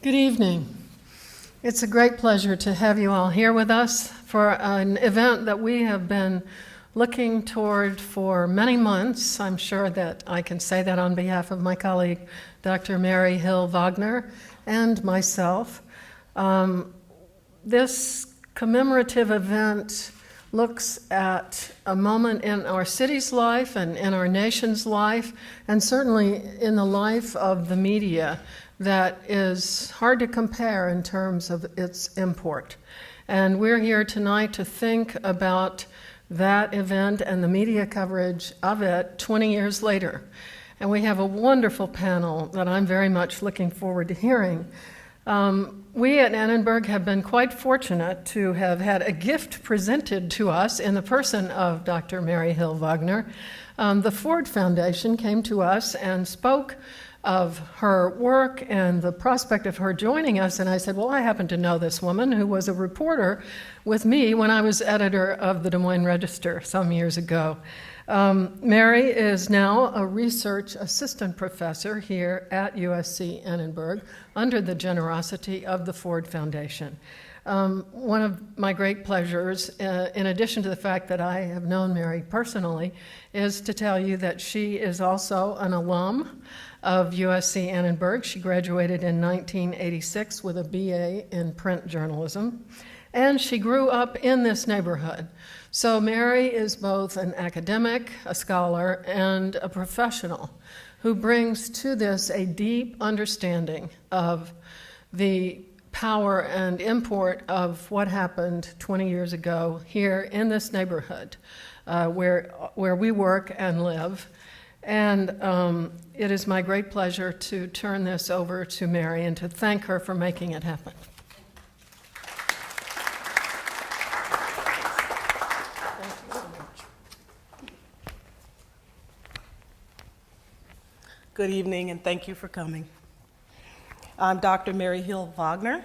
Good evening. It's a great pleasure to have you all here with us for an event that we have been looking toward for many months. I'm sure that I can say that on behalf of my colleague, Dr. Mary Hill-Wagner, and myself. This commemorative event looks at a moment in our city's life and in our nation's life, and certainly in the life of the media that is hard to compare in terms of its import. And we're here tonight to think about that event and the media coverage of it 20 years later. And we have a wonderful panel that I'm very much looking forward to hearing. We at Annenberg have been quite fortunate to have had a gift presented to us in the person of Dr. Mary Hill-Wagner. The Ford Foundation came to us and spoke of her work and the prospect of her joining us, and I said, well, I happen to know this woman who was a reporter with me when I was editor of the Des Moines Register some years ago. Mary is now a research assistant professor here at USC Annenberg under the generosity of the Ford Foundation. One of my great pleasures, in addition to the fact that I have known Mary personally, is to tell you that she is also an alum of USC Annenberg. She graduated in 1986 with a BA in print journalism, and she grew up in this neighborhood. So Mary is both an academic, a scholar, and a professional who brings to this a deep understanding of the power and import of what happened 20 years ago here in this neighborhood where we work and live. And it is my great pleasure to turn this over to Mary and to thank her for making it happen. Thank you so much. Good evening, and thank you for coming. I'm Dr. Mary Hill-Wagner,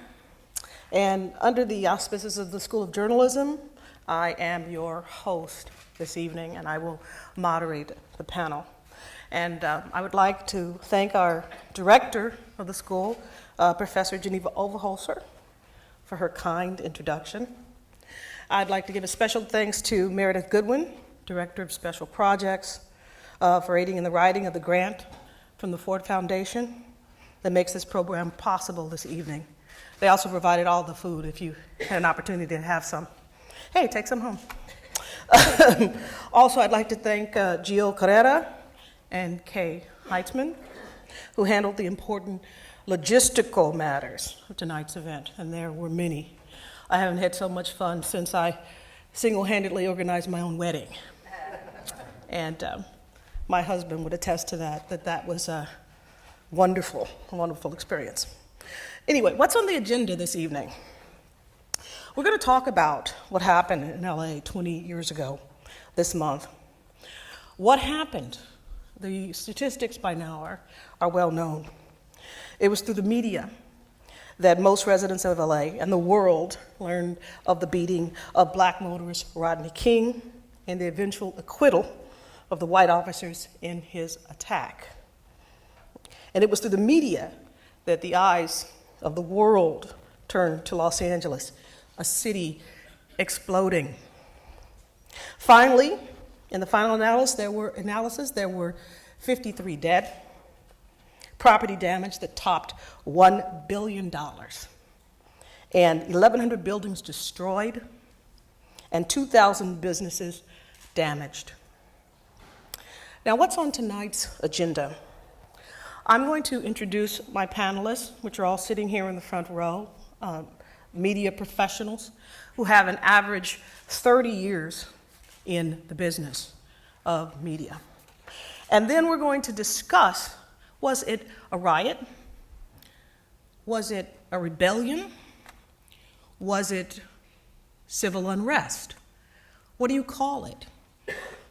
and under the auspices of the School of Journalism, I am your host this evening, and I will moderate the panel. And I would like to thank our director of the school, Professor Geneva Overholser, for her kind introduction. I'd like to give a special thanks to Meredith Goodwin, Director of Special Projects, for aiding in the writing of the grant from the Ford Foundation that makes this program possible this evening. They also provided all the food if you had an opportunity to have some. Hey, take some home. Also, I'd like to thank Gio Carrera and Kay Heitzman, who handled the important logistical matters of tonight's event, and there were many. I haven't had so much fun since I single-handedly organized my own wedding. And my husband would attest to that was a wonderful experience. Anyway, what's on the agenda this evening? We're going to talk about what happened in LA 20 years ago this month. What happened? The statistics by now are well known. It was through the media that most residents of LA and the world learned of the beating of black motorist Rodney King and the eventual acquittal of the white officers in his attack. And it was through the media that the eyes of the world turned to Los Angeles, a city exploding. Finally, in the final analysis, there were 53 dead, property damage that topped $1 billion, and 1,100 buildings destroyed, and 2,000 businesses damaged. Now, what's on tonight's agenda? I'm going to introduce my panelists, which are all sitting here in the front row, media professionals who have an average 30 years in the business of media. And then we're going to discuss, was it a riot? Was it a rebellion? Was it civil unrest? What do you call it?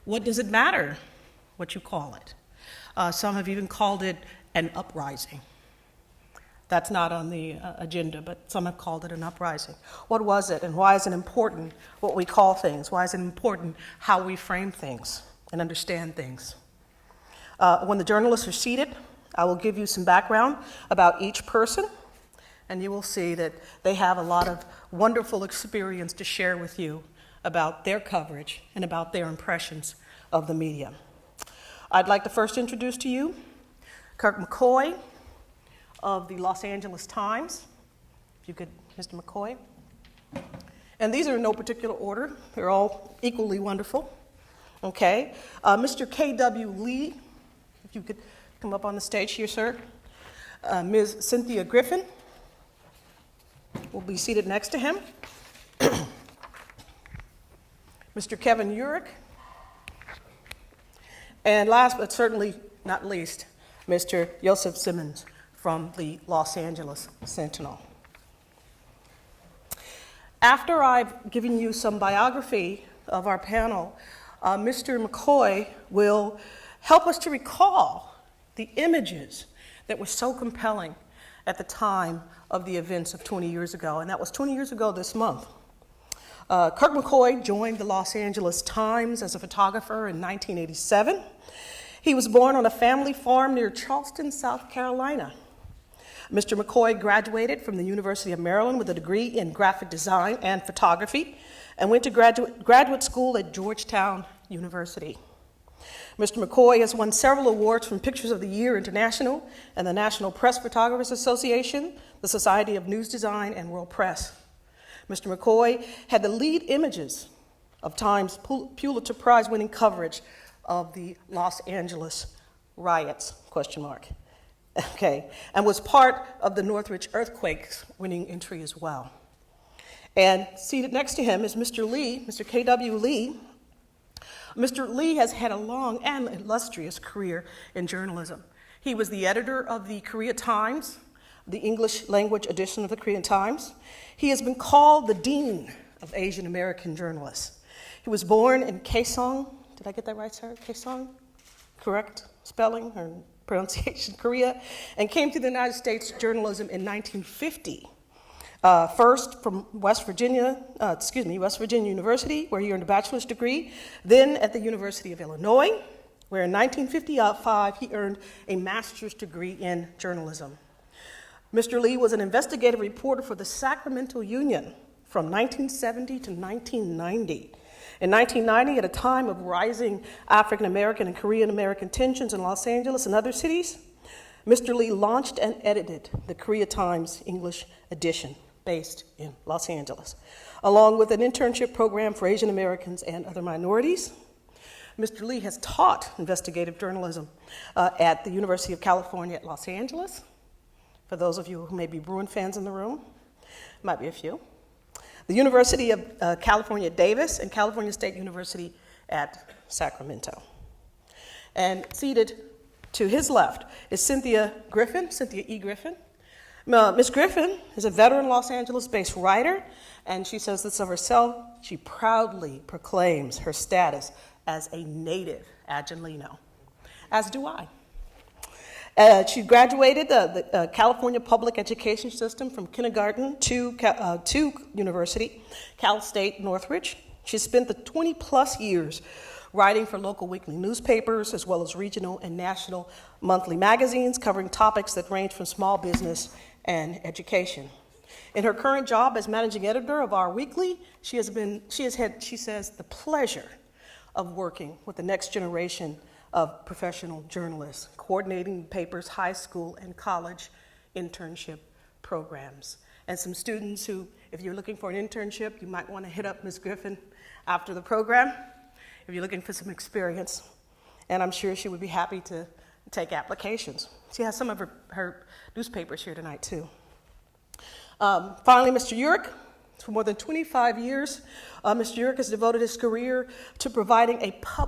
What does it matter what you call it? Some have even called it an uprising. That's not on the agenda, but some have called it an uprising. What was it, and why is it important what we call things? Why is it important how we frame things and understand things? When the journalists are seated, I will give you some background about each person. and you will see that they have a lot of wonderful experience to share with you about their coverage and about their impressions of the media. I'd like to first introduce to you Kirk McKoy of the Los Angeles Times. If you could, Mr. McKoy. And these are in no particular order. They're all equally wonderful. Okay. Mr. KW Lee, if you could come up on the stage here, sir. Ms. Cynthia Griffin will be seated next to him. Mr. Kevin Uhrich. And last but certainly not least, Mr. Yussuf Simmonds from the Los Angeles Sentinel. After I've given you some biography of our panel, Mr. McKoy will help us to recall the images that were so compelling at the time of the events of 20 years ago, and that was 20 years ago this month. Kirk McKoy joined the Los Angeles Times as a photographer in 1987. He was born on a family farm near Charleston, South Carolina. Mr. McKoy graduated from the University of Maryland with a degree in graphic design and photography and went to graduate school at Georgetown University. Mr. McKoy has won several awards from Pictures of the Year International and the National Press Photographers Association, the Society of News Design, and World Press. Mr. McKoy had the lead images of Time's Pulitzer Prize-winning coverage of the Los Angeles Riots, ? Okay, and was part of the Northridge earthquake's winning entry as well. And seated next to him is Mr. Lee, Mr. KW Lee. Mr. Lee has had a long and illustrious career in journalism. He was the editor of the Korea Times, the English language edition of the Korean Times. He has been called the Dean of Asian American journalists. He was born in Kaesong. Did I get that right, sir? Kaesong? Correct spelling or pronunciation, Korea, and came to the United States journalism in 1950. First from West Virginia University, where he earned a bachelor's degree, then at the University of Illinois, where in 1955 he earned a master's degree in journalism. Mr. Lee was an investigative reporter for the Sacramento Union from 1970 to 1990. In 1990, at a time of rising African American and Korean American tensions in Los Angeles and other cities, Mr. Lee launched and edited the Korea Times English edition based in Los Angeles, along with an internship program for Asian Americans and other minorities. Mr. Lee has taught investigative journalism at the University of California at Los Angeles. For those of you who may be Bruin fans in the room, might be a few. The University of California at Davis and California State University at Sacramento. And seated to his left is Cynthia E. Griffin. Ms. Griffin is a veteran Los Angeles-based writer, and she says this of herself: she proudly proclaims her status as a native Angelino, as do I. She graduated the California public education system from kindergarten to university, Cal State Northridge. She spent the 20-plus years writing for local weekly newspapers, as well as regional and national monthly magazines, covering topics that range from small business and education. In her current job as managing editor of our weekly, she has had, she says, the pleasure of working with the next generation of professional journalists, coordinating the paper's high school and college internship programs. And some students who, if you're looking for an internship, you might want to hit up Ms. Griffin after the program, if you're looking for some experience. And I'm sure she would be happy to take applications. She has some of her newspapers here tonight, too. Finally, Mr. Uhrich. For more than 25 years, Mr. Uhrich has devoted his career to providing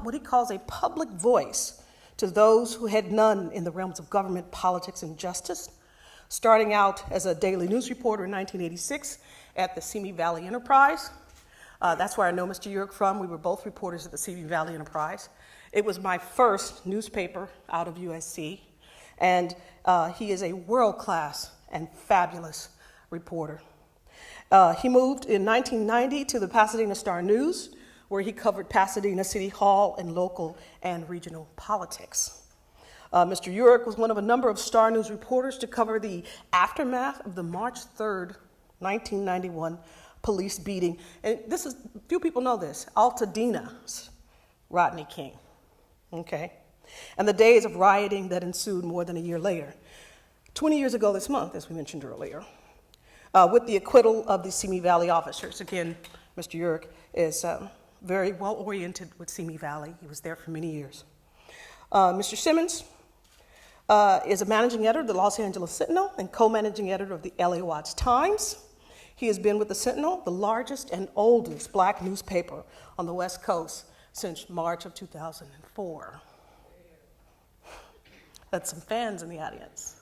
what he calls a public voice to those who had none in the realms of government, politics, and justice, starting out as a daily news reporter in 1986 at the Simi Valley Enterprise. That's where I know Mr. Uhrich from. We were both reporters at the Simi Valley Enterprise. It was my first newspaper out of USC, and he is a world-class and fabulous reporter. He moved in 1990 to the Pasadena Star-News, where he covered Pasadena City Hall and local and regional politics. Mr. Uhrich was one of a number of Star News reporters to cover the aftermath of the March 3rd, 1991 police beating. And few people know this, Altadena's Rodney King, okay? And the days of rioting that ensued more than a year later. 20 years ago this month, as we mentioned earlier, with the acquittal of the Simi Valley officers. Again, Mr. Uhrich is very well oriented with Simi Valley. He was there for many years. Mr. Simmonds is a managing editor of the Los Angeles Sentinel and co-managing editor of the LA Watch Times. He has been with the Sentinel, the largest and oldest black newspaper on the West Coast, since March of 2004. That's some fans in the audience.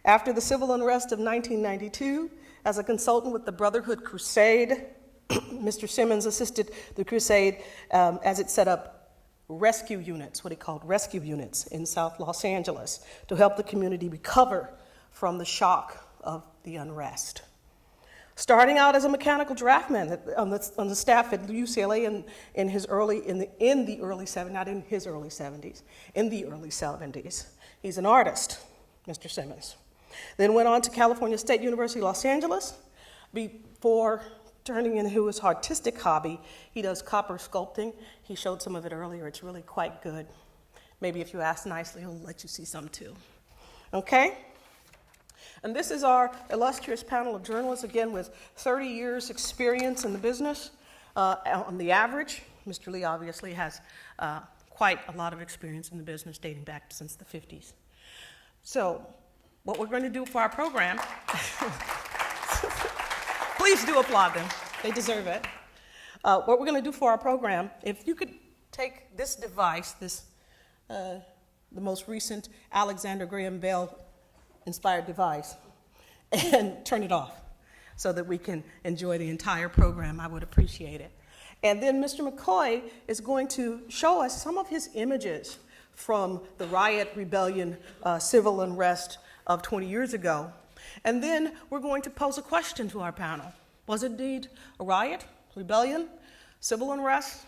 After the civil unrest of 1992, as a consultant with the Brotherhood Crusade, Mr. Simmonds assisted the crusade as it set up rescue units, what he called rescue units in South Los Angeles, to help the community recover from the shock of the unrest. Starting out as a mechanical draftman on the staff at UCLA in the early 70s. He's an artist, Mr. Simmonds. Then went on to California State University, Los Angeles, before turning into his artistic hobby. He does copper sculpting. He showed some of it earlier. It's really quite good. Maybe if you ask nicely, he'll let you see some too. Okay? And this is our illustrious panel of journalists, again, with 30 years experience in the business. On the average, Mr. Lee obviously has quite a lot of experience in the business dating back since the 50s. So what we're going to do for our program, please do applaud them. They deserve it. What we're going to do for our program, if you could take this device, the most recent Alexander Graham Bell inspired device, and turn it off so that we can enjoy the entire program, I would appreciate it. And then Mr. McKoy is going to show us some of his images from the Riot rebellion, civil unrest of 20 years ago. And then we're going to pose a question to our panel. Was it indeed a riot, rebellion, civil unrest?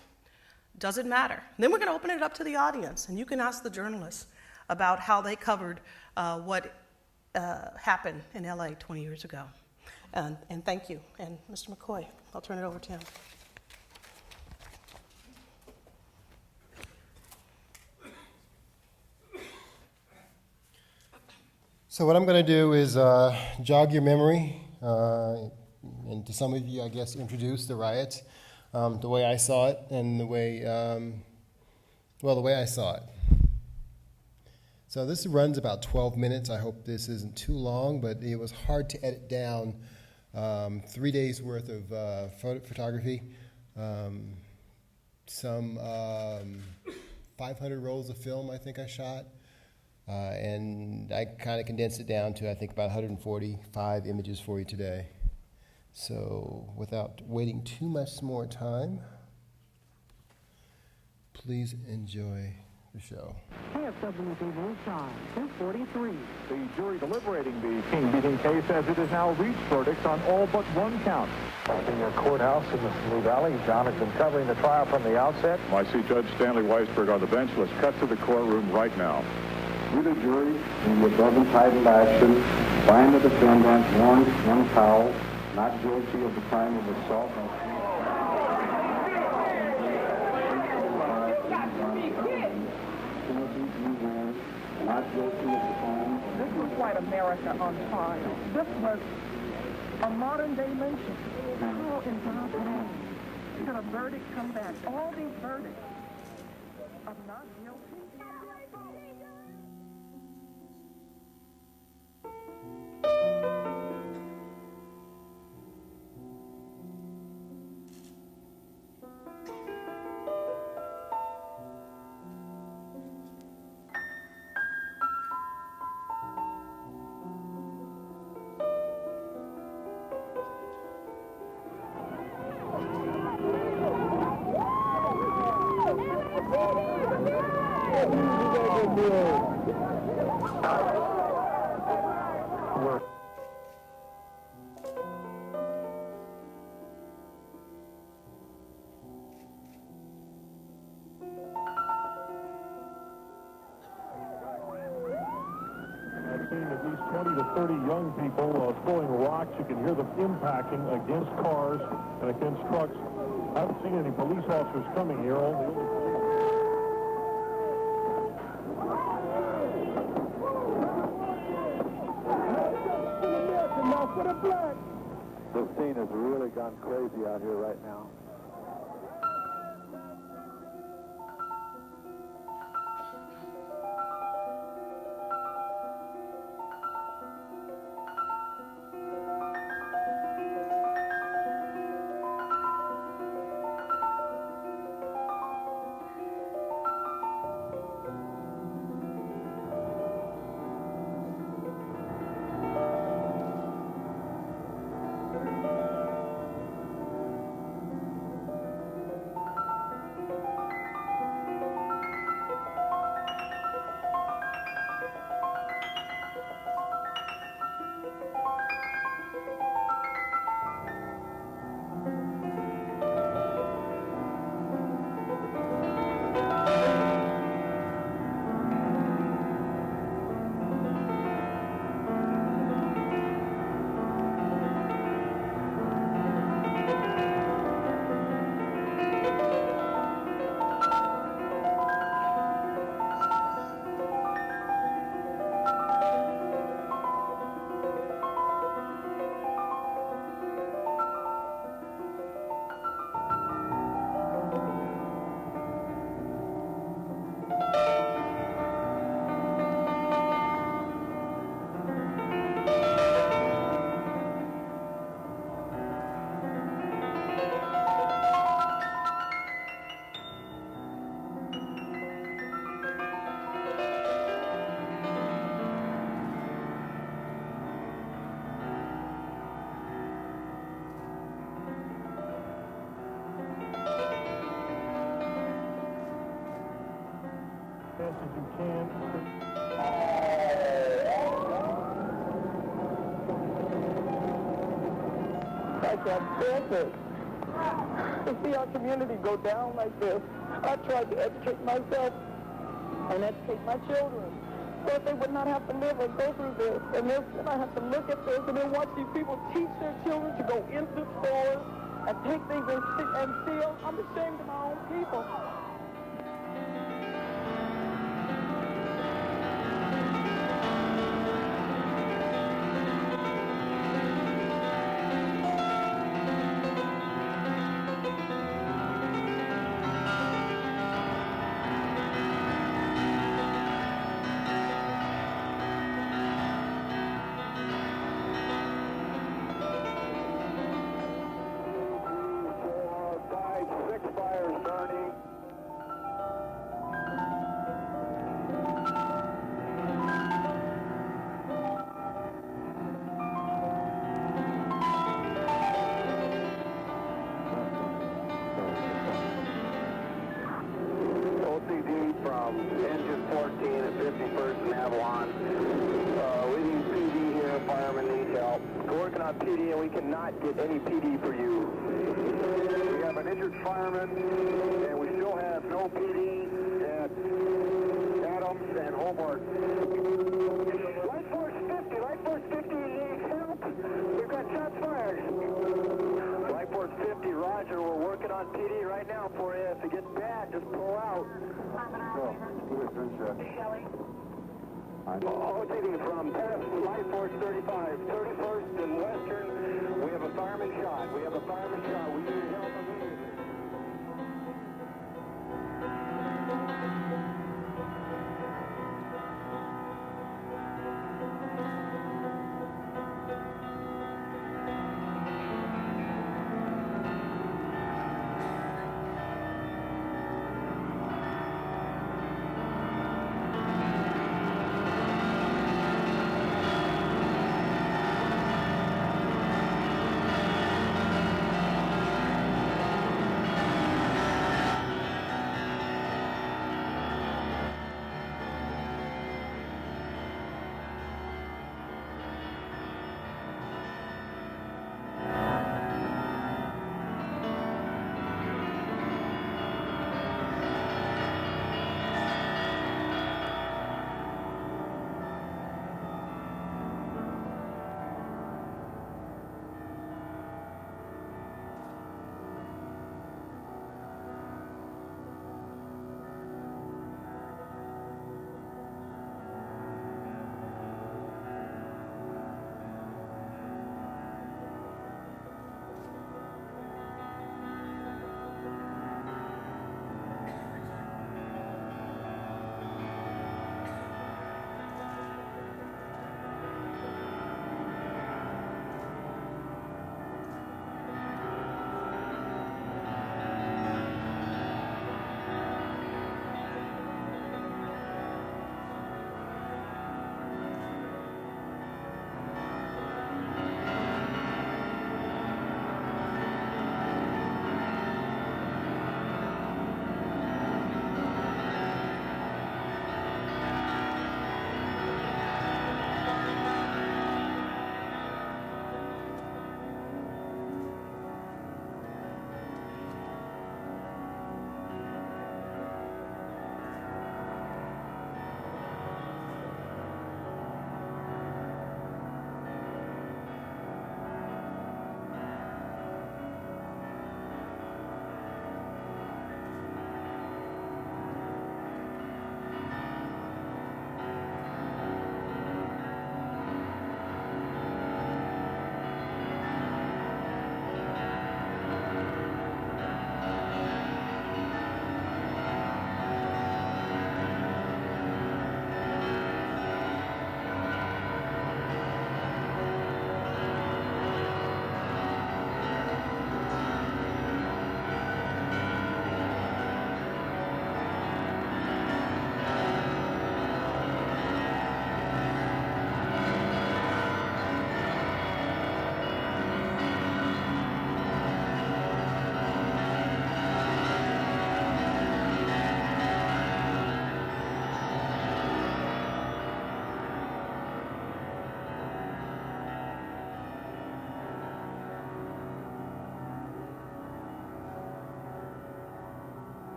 Does it matter? And then we're going to open it up to the audience, and you can ask the journalists about how they covered what happened in LA 20 years ago. And thank you. And Mr. McKoy, I'll turn it over to him. So what I'm going to do is jog your memory, and to some of you, I guess, introduce the riots, the way I saw it, and the way I saw it. So this runs about 12 minutes. I hope this isn't too long, but it was hard to edit down 3 days worth of photography, some 500 rolls of film I think I shot, and I kind of condensed it down to I think about 145 images for you today. So without waiting too much more time, please enjoy the show. KFW News Time, 2:43. The jury deliberating the King beating case says it has now reached verdicts on all but one count. In your courthouse in the Simi Valley, John has been covering the trial from the outset. I see Judge Stanley Weisberg on the bench. Let's cut to the courtroom right now. We, the jury, in the above entitled action, find the defendant, Warren Powell, not guilty of the crime of assault on not guilty of the crime. This was quite America on trial. This was a modern-day lynching. How in God's name could a verdict come back? All these verdicts of not guilty. seeing at least 20 to 30 young people throwing rocks. You can hear them impacting against cars and against trucks. I haven't seen any police officers coming here. The scene has really gone crazy out here right now. As you can. I can't stand it. To see our community go down like this, I tried to educate myself and educate my children so that they would not have to live and go through this. And then I have to look at this and then watch these people teach their children to go into stores and take things and steal. I'm ashamed of my own people. From Engine 14 at 51st and Avalon. We need PD here. Firemen need help. We're working on PD and we cannot get any PD for you. We have an injured fireman and we still have no PD at Adams and Hobart. Light Force 50. Light Force 50 needs help. We've got shots fired. Light Force 50, Roger. We're working on PD right now for you. If it gets bad, just pull out. Oh, taking from Light Force 35, 31st and Western. We have a fireman shot. We have a fireman shot. We need help immediately.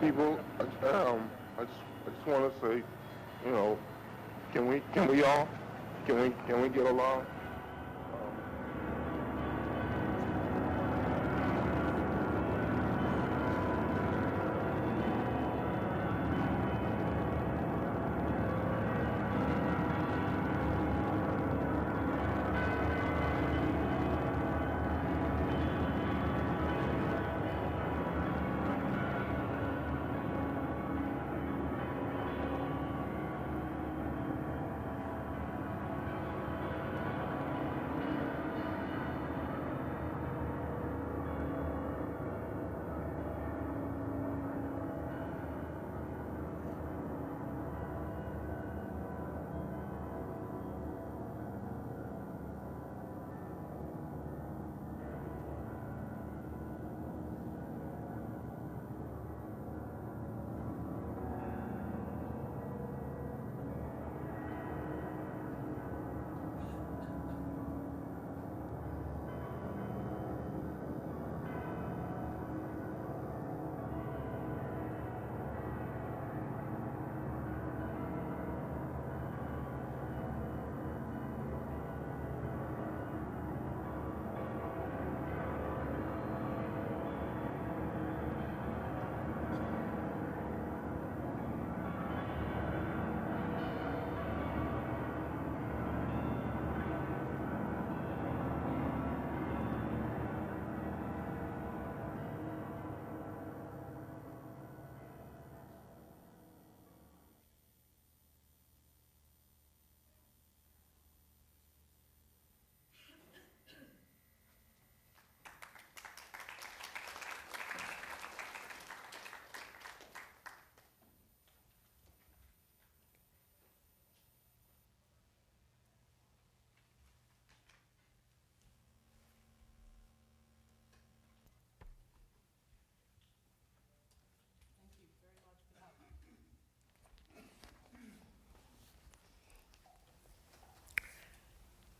people, I just want to say, you know, can we get along?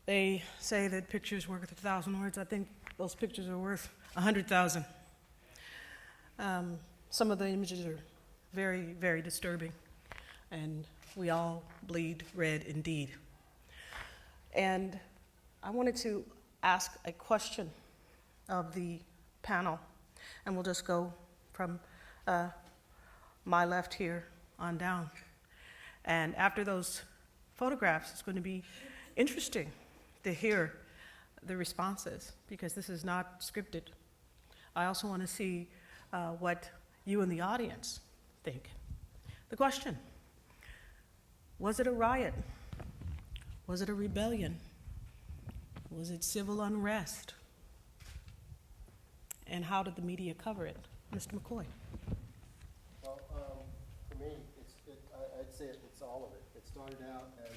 They say that pictures worth 1,000 words. I think those pictures are worth 100,000. Some of the images are very, very disturbing, and we all bleed red indeed. And I wanted to ask a question of the panel, and we'll just go from my left here on down. And after those photographs, it's going to be interesting to hear the responses, because this is not scripted. I also want to see what you in the audience think. The question: was it a riot? Was it a rebellion? Was it civil unrest? And how did the media cover it? Mr. McKoy. Well, for me, I'd say it's all of it. It started out as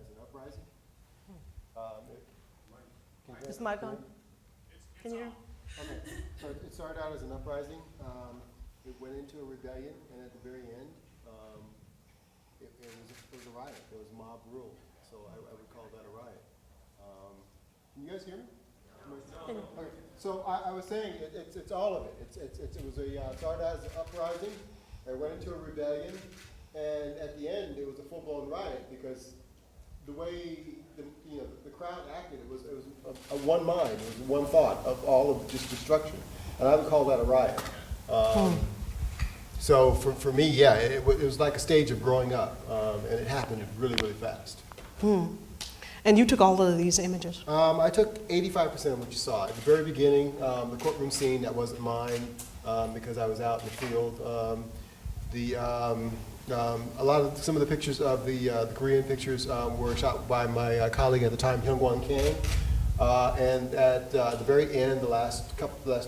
an uprising. Is the mic on? Can you hear? Okay, so it started out as an uprising. It went into a rebellion, and at the very end, it was a riot. It was mob rule. So I would call that a riot. Can you guys hear me? Okay. So I was saying it's all of it. It started out as an uprising. It went into a rebellion, and at the end, it was a full-blown riot, because the way the crowd acted, it was a one mind, it was one thought of all of just destruction, and I would call that a riot. So for me, yeah, it was like a stage of growing up, and it happened really, really fast. And you took all of these images? I took 85% of what you saw. At the very beginning, the courtroom scene, that wasn't mine, because I was out in the field. Some of the pictures of the Korean pictures were shot by my colleague at the time, Kyung W. And at the very end, the last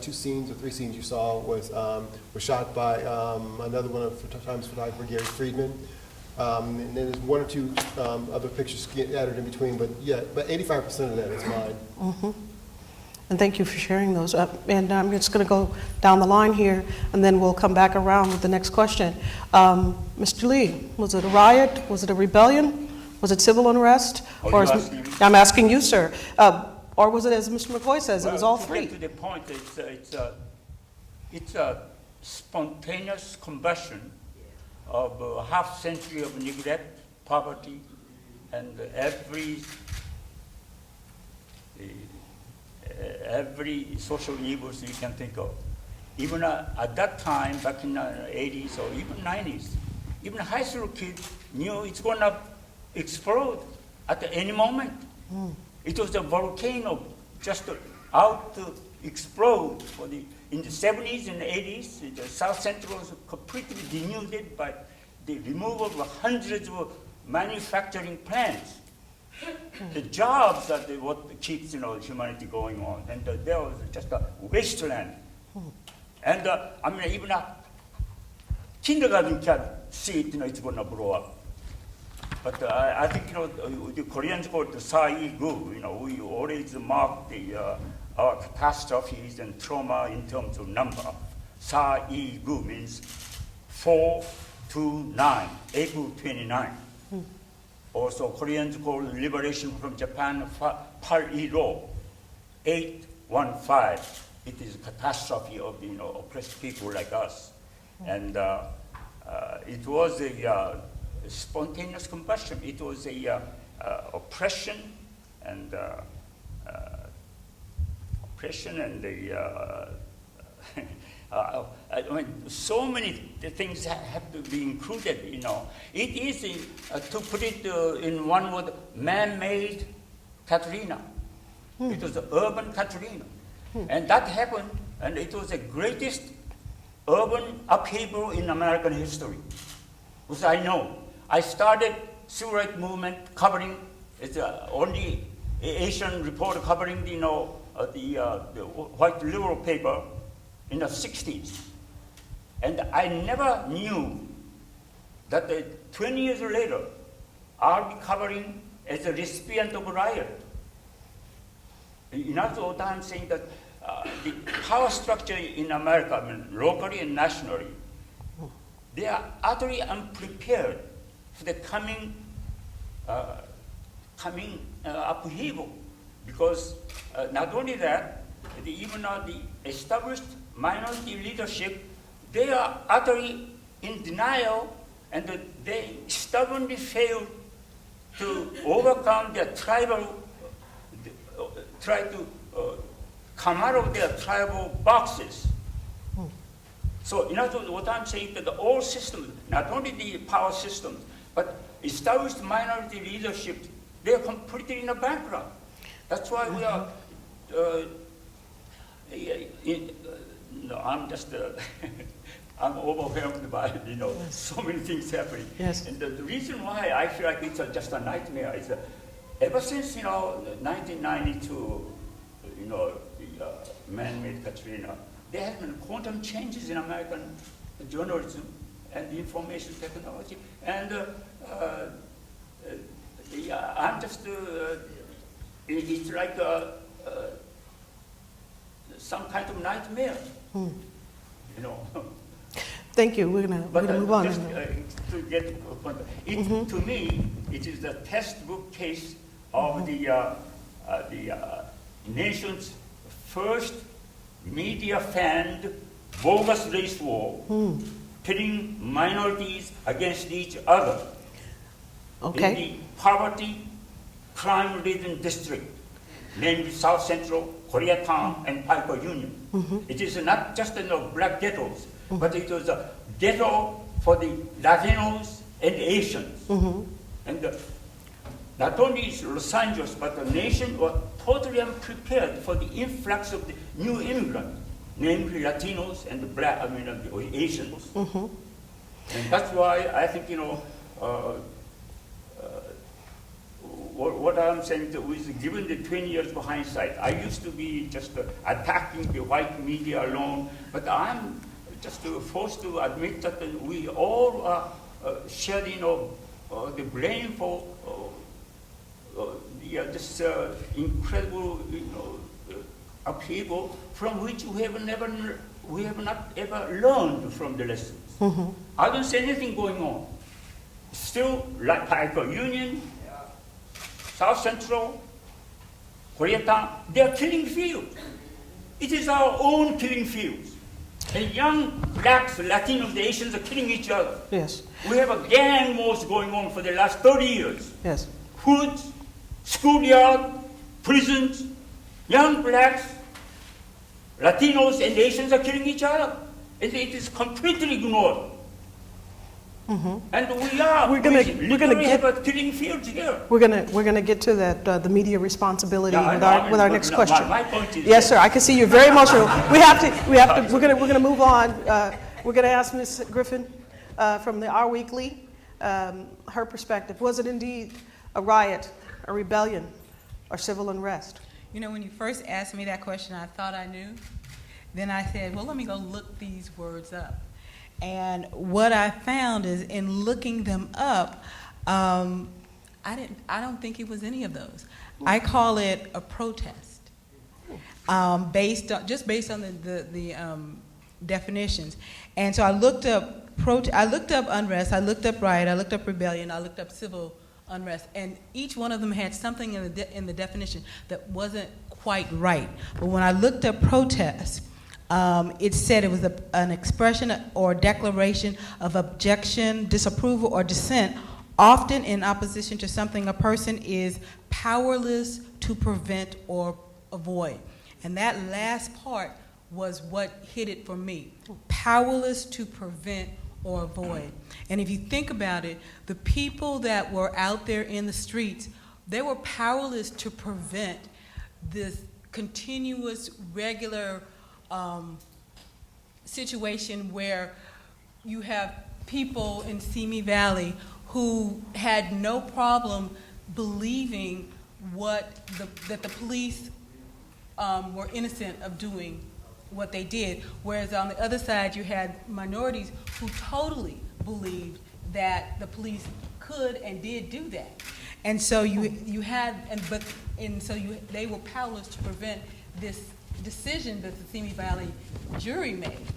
two scenes or three scenes you saw was shot by another one of Times photographer, Gary Friedman. And then there's one or two other pictures added in between, but yeah, but 85% of that is mine. Mm-hmm. And thank you for sharing those. And I'm just going to go down the line here, and then we'll come back around with the next question. Mr. Lee, was it a riot? Was it a rebellion? Was it civil unrest? Or asking me? I'm asking you, sir. Or was it, as Mr. McKoy says, it was all three? To get to the point, it's a spontaneous combustion of a half century of neglect, poverty, and every social evils you can think of. Even at that time, back in the 80s or even 90s, even high school kids knew it's going to explode at any moment. It was a volcano just out to explode. In the 70s and 80s, the South Central was completely denuded by the removal of hundreds of manufacturing plants. The jobs are what keeps humanity going on, and there was just a wasteland. And I mean, even a kindergarten can see it, it's going to blow up. But I think the Koreans call it the Sa-I-Gu. We always mark our catastrophes and trauma in terms of number. Sa-I-Gu means 429, April 29. Also, Koreans call liberation from Japan 8-1-5. 815. It is a catastrophe of oppressed people like us, and it was a spontaneous combustion. It was a oppression and I mean, so many things have to be included. It is to put it in one word, man-made Katrina. It was the urban Katrina. And that happened, and it was the greatest urban upheaval in American history. Because I know, I started civil rights movement covering, it's the only Asian reporter covering the white liberal paper in the 60s. And I never knew that 20 years later, I'll be covering as a recipient of a riot. In other words, I'm saying that the power structure in America, I mean, locally and nationally, they are utterly unprepared for the coming upheaval. Because not only that, even the established minority leadership, they are utterly in denial, and they stubbornly fail to overcome their try to come out of their tribal boxes. So in other words, what I'm saying is that all systems, not only the power systems, but established minority leadership, they are completely in a bankrupt. That's why we are, I'm just, I'm overwhelmed by, so many things happening. Yes. And the reason why I feel like it's just a nightmare is ever since, 1992, the man-made Katrina, there have been quantum changes in American journalism and information technology. And I'm just, it's like some kind of nightmare, Thank you. We're gonna move on. Just, to get to the point, to me, it is the textbook case of the nation's first media-fanned bogus race war, pitting minorities against each other in the poverty, crime-ridden district, named South Central, Koreatown, and Piper Union. It is not just black ghettos, but it was a ghetto for the Latinos and Asians. And not only Los Angeles, but the nation was totally unprepared for the influx of the new immigrants, namely Latinos and the the Asians. And that's why I think, what I'm saying is, given the 20 years of hindsight, I used to be just attacking the white media alone, but I'm just forced to admit that we all are sharing the blame for this incredible upheaval from which we have not ever learned from the lessons. I don't see anything going on. Still, like Piper Union, South Central, Koreatown, they are killing fields. It is our own killing fields. The young blacks, Latinos, the Asians are killing each other. Yes. We have a gang wars going on for the last 30 years. Yes. Hoods, schoolyard, prisons, young blacks, Latinos, and Asians are killing each other. It is completely ignored. And We're gonna get have a killing fields here. We're gonna get to that the media responsibility Yeah, with our but next no, question. my point is Yes, sir. I can see you're very emotional. We have to. We're gonna move on. We're gonna ask Ms. Griffin from the Our Weekly her perspective. Was it indeed a riot, a rebellion, or civil unrest? You know, when you first asked me that question, I thought I knew. Then I said, well, let me go look these words up. And what I found is, in looking them up, I don't think it was any of those. I call it a protest, based on the definitions. And so I looked up unrest, I looked up riot, I looked up rebellion, I looked up civil unrest, and each one of them had something in the definition that wasn't quite right. But when I looked up protest, it said it was an expression or declaration of objection, disapproval, or dissent, often in opposition to something a person is powerless to prevent or avoid. And that last part was what hit it for me. Powerless to prevent or avoid. And if you think about it, the people that were out there in the streets, they were powerless to prevent this continuous, regular situation where you have people in Simi Valley who had no problem believing that the police were innocent of doing what they did, whereas on the other side you had minorities who totally believed that the police could and did do that, and so they were powerless to prevent this decision that the Simi Valley jury made,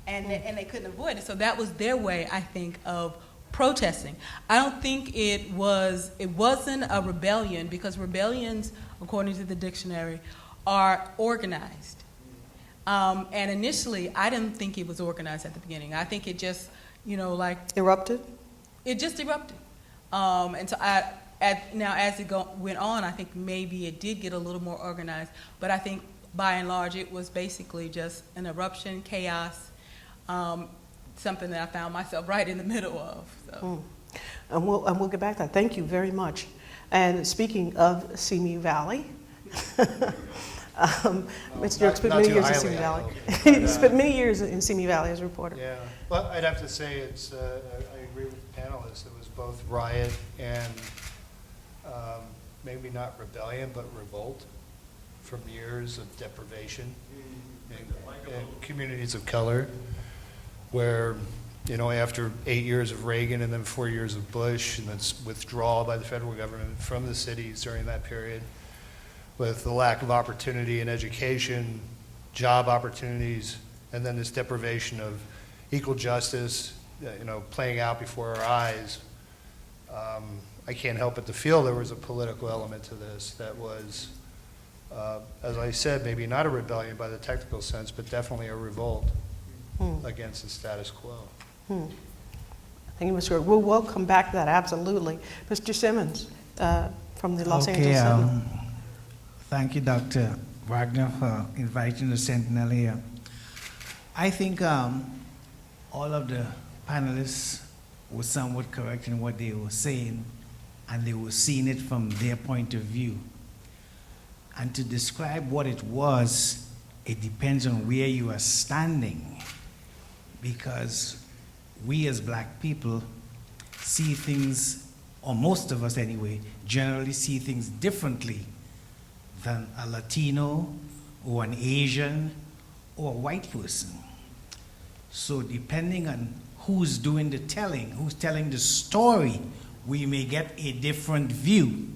and they couldn't avoid it. So that was their way, I think, of protesting. I don't think it wasn't a rebellion, because rebellions, according to the dictionary, are organized. And initially, I didn't think it was organized at the beginning. I think it just, Erupted? It just erupted. And so now as it went on, I think maybe it did get a little more organized, but I think by and large it was basically just an eruption, chaos, something that I found myself right in the middle of. So. And we'll get back to that. Thank you very much. And speaking of Simi Valley, Mr. York spent many years in Simi Valley. He spent many years in Simi Valley as a reporter. Yeah, well, I'd have to say I agree with the panelists. It was both riot and maybe not rebellion, but revolt from years of deprivation in communities of color, where, after 8 years of Reagan and then 4 years of Bush, and then withdrawal by the federal government from the cities during that period, with the lack of opportunity in education, job opportunities, and then this deprivation of equal justice, playing out before our eyes. I can't help but to feel there was a political element to this that was, as I said, maybe not a rebellion by the technical sense, but definitely a revolt against the status quo. Thank you, Mr. York. We'll come back to that, absolutely. Mr. Simmonds from the Los Angeles Sentinel. Thank you, Dr. Wagner, for inviting the Sentinel here. I think all of the panelists were somewhat correct in what they were saying, and they were seeing it from their point of view. And to describe what it was, it depends on where you are standing, because we as black people see things, or most of us anyway, generally see things differently than a Latino or an Asian or a white person. So depending on who's doing the telling, who's telling the story, we may get a different view.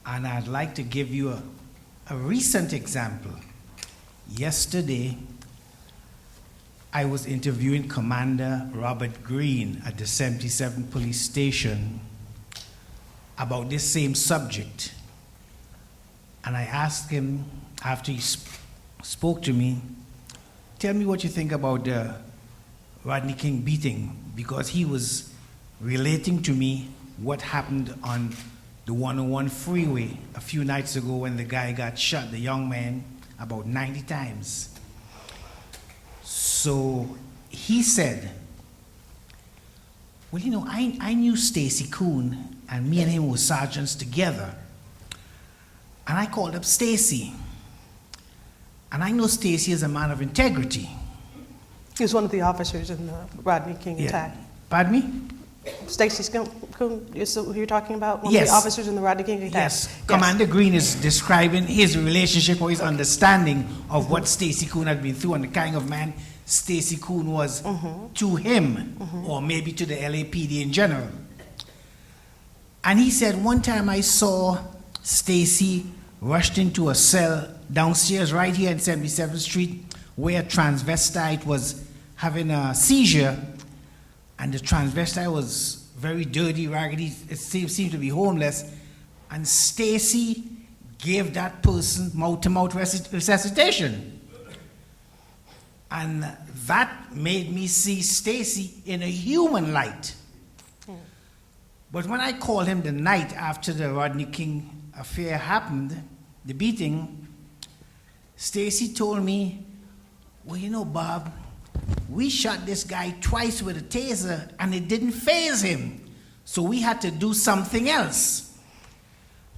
And I'd like to give you a recent example. Yesterday, I was interviewing Commander Robert Green at the 77th Police Station about this same subject. And I asked him, after he spoke to me, tell me what you think about the Rodney King beating, because he was relating to me what happened on the 101 freeway a few nights ago when the guy got shot, the young man, about 90 times. So he said, well, you know, I knew Stacy Kuhn, and me and him were sergeants together. And I called up Stacy. And I know Stacy is a man of integrity. He was one of the officers in the Rodney King attack. Pardon me? Stacy Kuhn is who you're talking about? One Yes. of the officers in the Rodney King attack? Yes. Commander Green is describing his relationship or his understanding of what Stacy Kuhn had been through and the kind of man Stacy Kuhn was to him, or maybe to the LAPD in general. And he said, one time I saw Stacy rushed into a cell downstairs right here in 77th Street where a transvestite was having a seizure, and the transvestite was very dirty, raggedy, it seemed to be homeless, and Stacy gave that person mouth-to-mouth resuscitation. And that made me see Stacy in a human light. But when I called him the night after the Rodney King affair happened, the beating, Stacy told me, well, you know, Bob, we shot this guy twice with a taser and it didn't faze him. So we had to do something else.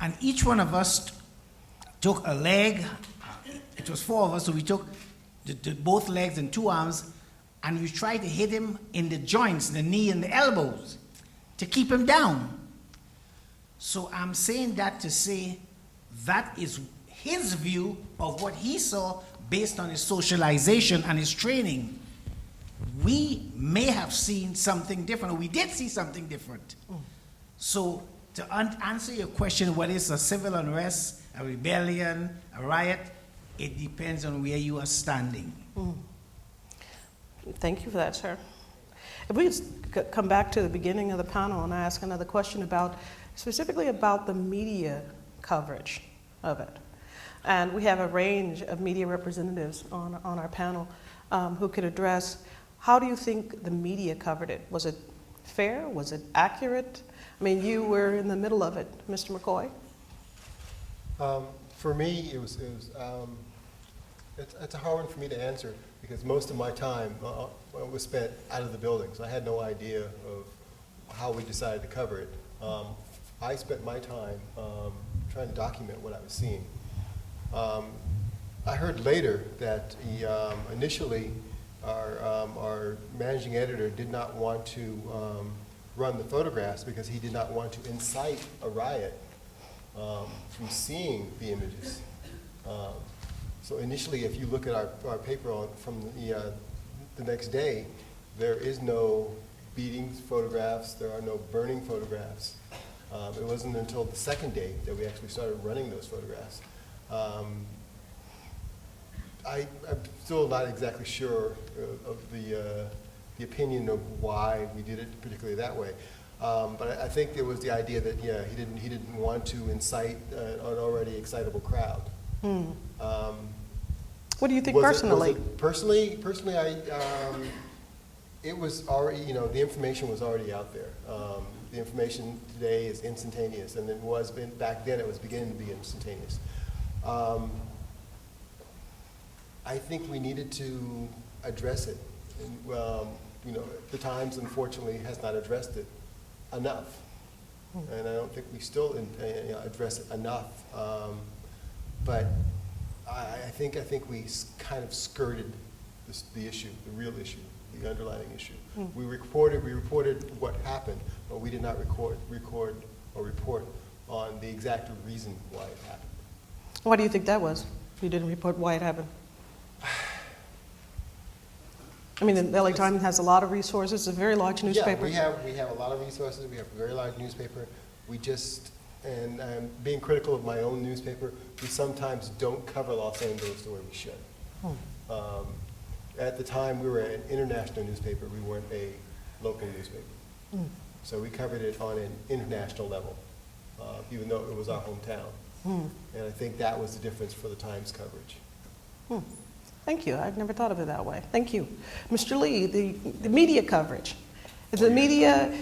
And each one of us took a leg. It was 4 of us, so we took both legs and 2 arms, and we tried to hit him in the joints, the knee and the elbows, to keep him down. So I'm saying that to say that is his view of what he saw based on his socialization and his training. We may have seen something different, or we did see something different. So to answer your question, what is a civil unrest, a rebellion, a riot, it depends on where you are standing. Thank you for that, sir. If we could come back to the beginning of the panel and ask another question specifically about the media coverage of it. And we have a range of media representatives on our panel who could address, how do you think the media covered it? Was it fair? Was it accurate? I mean, you were in the middle of it, Mr. McKoy. For me, it's a hard one for me to answer because most of my time was spent out of the buildings. I had no idea of how we decided to cover it. I spent my time trying to document what I was seeing. I heard later that initially our managing editor did not want to run the photographs because he did not want to incite a riot from seeing the images. So initially, if you look at our paper from the next day, there is no beating photographs, there are no burning photographs. It wasn't until the second day that we actually started running those photographs. I'm still not exactly sure of the opinion of why we did it particularly that way. But I think there was the idea that he didn't want to incite an already excitable crowd. What do you think personally? Personally, it was already, the information was already out there. The information today is instantaneous, and back then it was beginning to be instantaneous. I think we needed to address it. And, the Times, unfortunately, has not addressed it enough. And I don't think we still address it enough. But I think we kind of skirted the issue, the real issue, the underlying issue. We reported what happened, but we did not report on the exact reason why it happened. Why do you think that was? You didn't report why it happened. I mean, the LA Times has a lot of resources, it's a very large newspaper. Yeah, we have a lot of resources. We have a very large newspaper. We just, and I'm being critical of my own newspaper, we sometimes don't cover Los Angeles the way we should. At the time, we were an international newspaper. We weren't a local newspaper. So we covered it on an international level, even though it was our hometown. And I think that was the difference for the Times coverage. Thank you. I've never thought of it that way. Thank you. Mr. Lee, the media coverage. The media,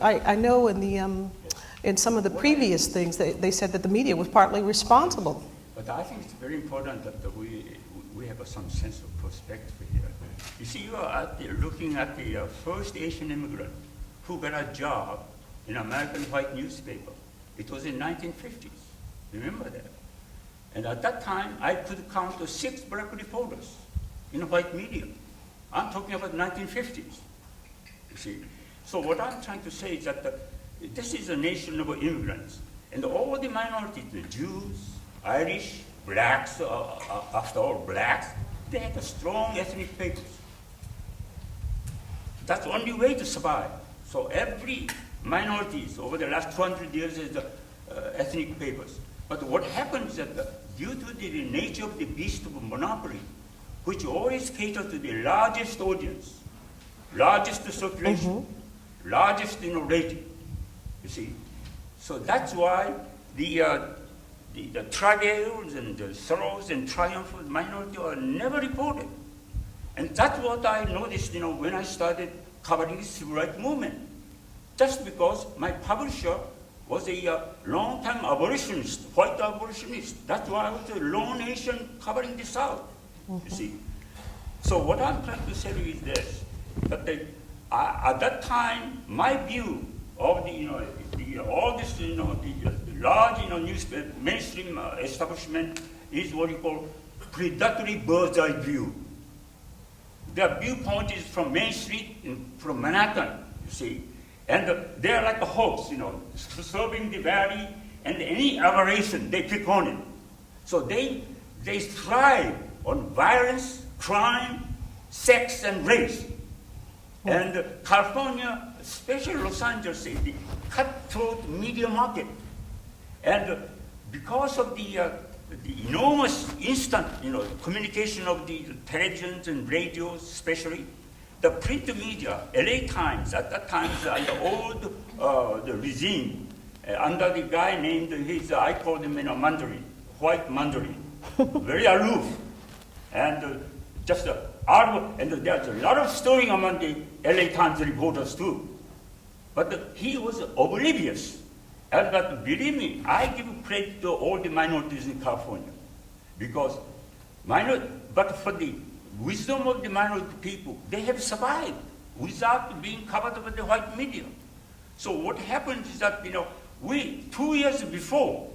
I know in some of the previous things, they said that the media was partly responsible. But I think it's very important that we have some sense of perspective here. You see, you are looking at the first Asian immigrant who got a job in American white newspaper. It was in 1950s. Remember that? And at that time, I could count 6 black reporters in white media. I'm talking about 1950s. You see? So what I'm trying to say is that this is a nation of immigrants. And all the minorities, the Jews, Irish, blacks, after all blacks, they had a strong ethnic papers. That's the only way to survive. So every minorities over the last 200 years is ethnic papers. But what happens is that due to the nature of the beast of monopoly, which always caters to the largest audience, largest circulation, largest rating, you see. So that's why the travails and the sorrows and triumph of the minority are never reported. And that's what I noticed, when I started covering the civil rights movement. Just because my publisher was a long-time abolitionist, white abolitionist. That's why I was a lone Asian covering the South, you see. So what I'm trying to say is this, that at that time, my view of all this, the large, newspaper, mainstream establishment is what you call predatory bird's eye view. Their viewpoint is from Main Street, from Manhattan, you see. And they're like a hawks, serving the valley, and any aberration, they pick on it. So they thrive on violence, crime, sex, and race. And California, especially Los Angeles, is the cutthroat media market. And because of the enormous instant, communication of the televisions and radios, especially, the print media, LA Times, at that time, under old the regime, under the guy named, I called him Mandarin, white Mandarin, very aloof, and just and there's a lot of story among the LA Times reporters too. But he was oblivious. And but believe me, I give credit to all the minorities in California, because but for the wisdom of the minority people, they have survived without being covered by the white media. So what happened is that, we, 2 years before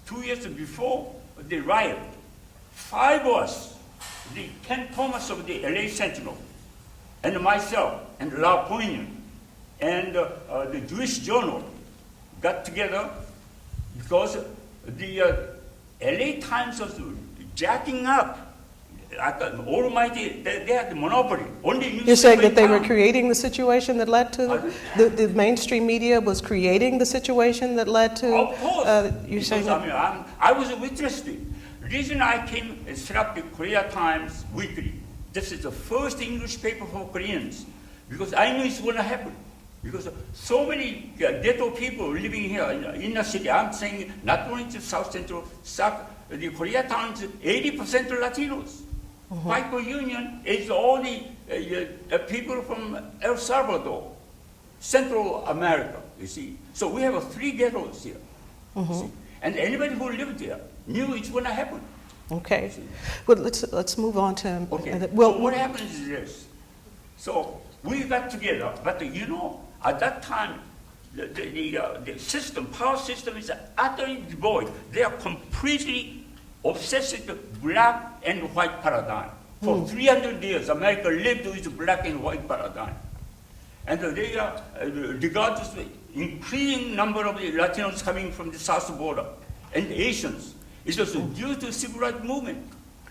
the riot, 5 of us, the Ken Thomas of the LA Sentinel, and myself, and La Poignan, and the Jewish Journal, got together because the LA Times was jacking up. Almighty, they had the monopoly. You're saying that they were creating the situation that led to the mainstream media was creating the situation that led to. Of course. You're saying that? I was a witness to it. The reason I came and set up the Korea Times Weekly. This is the first English paper for Koreans, because I knew it's going to happen. Because so many ghetto people living here in the city. I'm saying not only to South Central, the Korea Times, 80% Latinos. White Union is all the people from El Salvador, Central America, you see. So we have 3 ghettos here. See? And anybody who lived there knew it's going to happen. Okay. Well, let's move on to. Okay. Well, so what happens is this. So we got together, but at that time, the system, power system is utterly devoid. They are completely obsessed with black and white paradigm. For 300 years, America lived with black and white paradigm. And they are, regardless of the increasing number of the Latinos coming from the south border, and Asians, it's also due to the civil rights movement.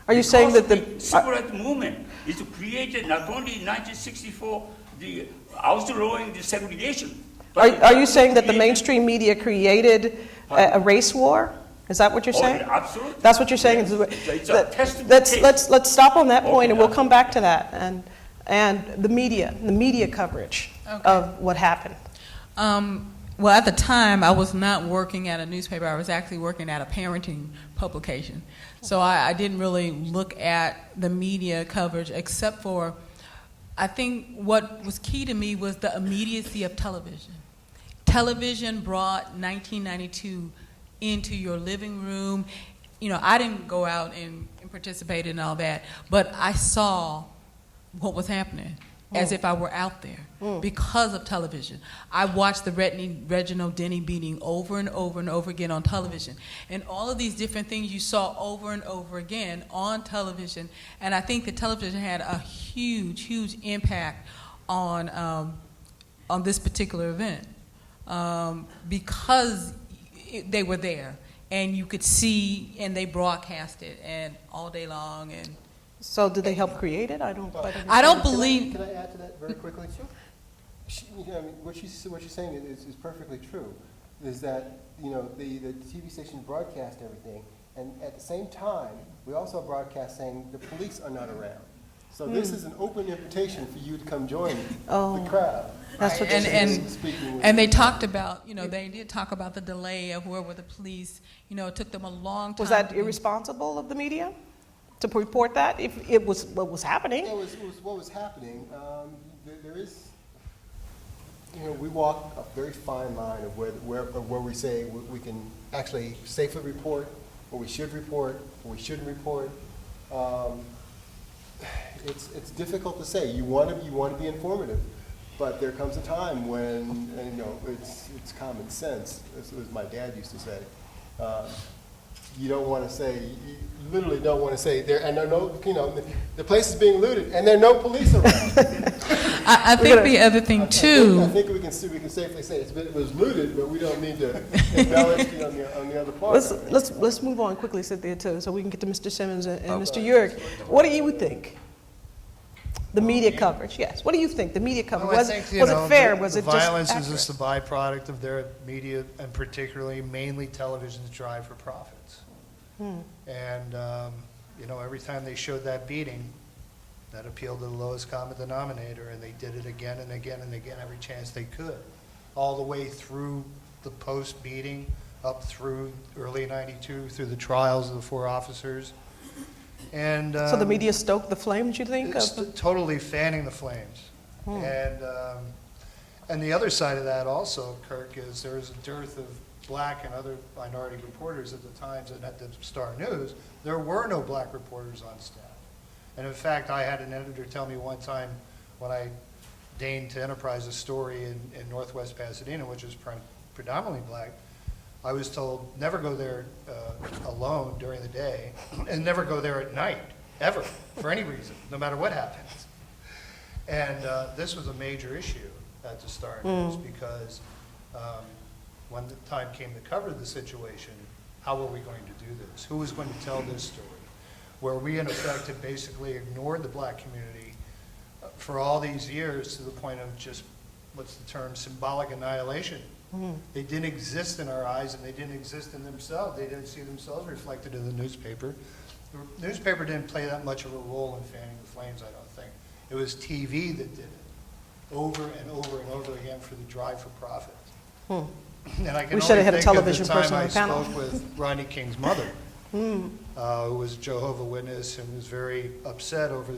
Are you saying that the civil rights movement is created not only in 1964, the outlawing the segregation. Are you saying that the mainstream media created a race war? Is that what you're saying? Oh, absolutely. That's what you're saying. Yes. Let's stop on that point, and we'll come back to that. And the media coverage of what happened. Well, at the time, I was not working at a newspaper. I was actually working at a parenting publication. So I didn't really look at the media coverage except for, I think what was key to me was the immediacy of television. Television brought 1992 into your living room. You know, I didn't go out and participate in all that, but I saw what was happening as if I were out there because of television. I watched the Reginald Denny beating over and over and over again on television. And all of these different things you saw over and over again on television. And I think that television had a huge, huge impact on this particular event because they were there. And you could see, and they broadcast it and all day long. And So did they help create it? I don't quite understand. I don't believe. Can I add to that very quickly? What she's saying is perfectly true. Is that the TV station broadcast everything, and at the same time we also broadcast saying the police are not around. So this is an open invitation for you to come join the crowd. That's what and they talked about, they did talk about the delay of where were the police. It took them a long time. Was that irresponsible of the media to report that if it was what was happening? It was what was happening. There is, we walk a very fine line of where we say we can actually safely report, or we should report, or we shouldn't report. It's difficult to say. You want to be informative, but there comes a time when it's common sense. As my dad used to say. You don't want to say. You literally don't want to say there. And there are no. The place is being looted, and there are no police around. I think the other thing too. I think we can safely say it was looted, but we don't need to embellish on the other part. Let's move on quickly, Cynthia, too, so we can get to Mr. Simmonds and Mr. Uhrich. What do you think? The media coverage, yes. What do you think? The media coverage was it fair? Was it just violence accurate? is just the byproduct of their media, and particularly mainly television's drive for profits. And every time they showed that beating, that appealed to the lowest common denominator, and they did it again and again and again every chance they could, all the way through the post-beating, up through early '92, through the trials of the 4 officers. And so the media stoked the flames, you think? It's totally fanning the flames. And the other side of that also, Kirk, is there is a dearth of black and other minority reporters at the Times and at the Star News. There were no black reporters on staff. And in fact, I had an editor tell me one time when I deigned to enterprise a story in Northwest Pasadena, which is predominantly black, I was told never go there alone during the day and never go there at night, ever, for any reason, no matter what happens. And this was a major issue at the Star News because when the time came to cover the situation, how were we going to do this? Who was going to tell this story? Where we, in effect, had basically ignored the black community for all these years to the point of just, what's the term, symbolic annihilation. They didn't exist in our eyes, and they didn't exist in themselves. They didn't see themselves reflected in the newspaper. The newspaper didn't play that much of a role in fanning the flames, I don't think. It was TV that did it over and over and over again for the drive for profit. And I can We should have had a only think television of the person time on I the panel. spoke with Rodney King's mother, who was a Jehovah's Witness and was very upset over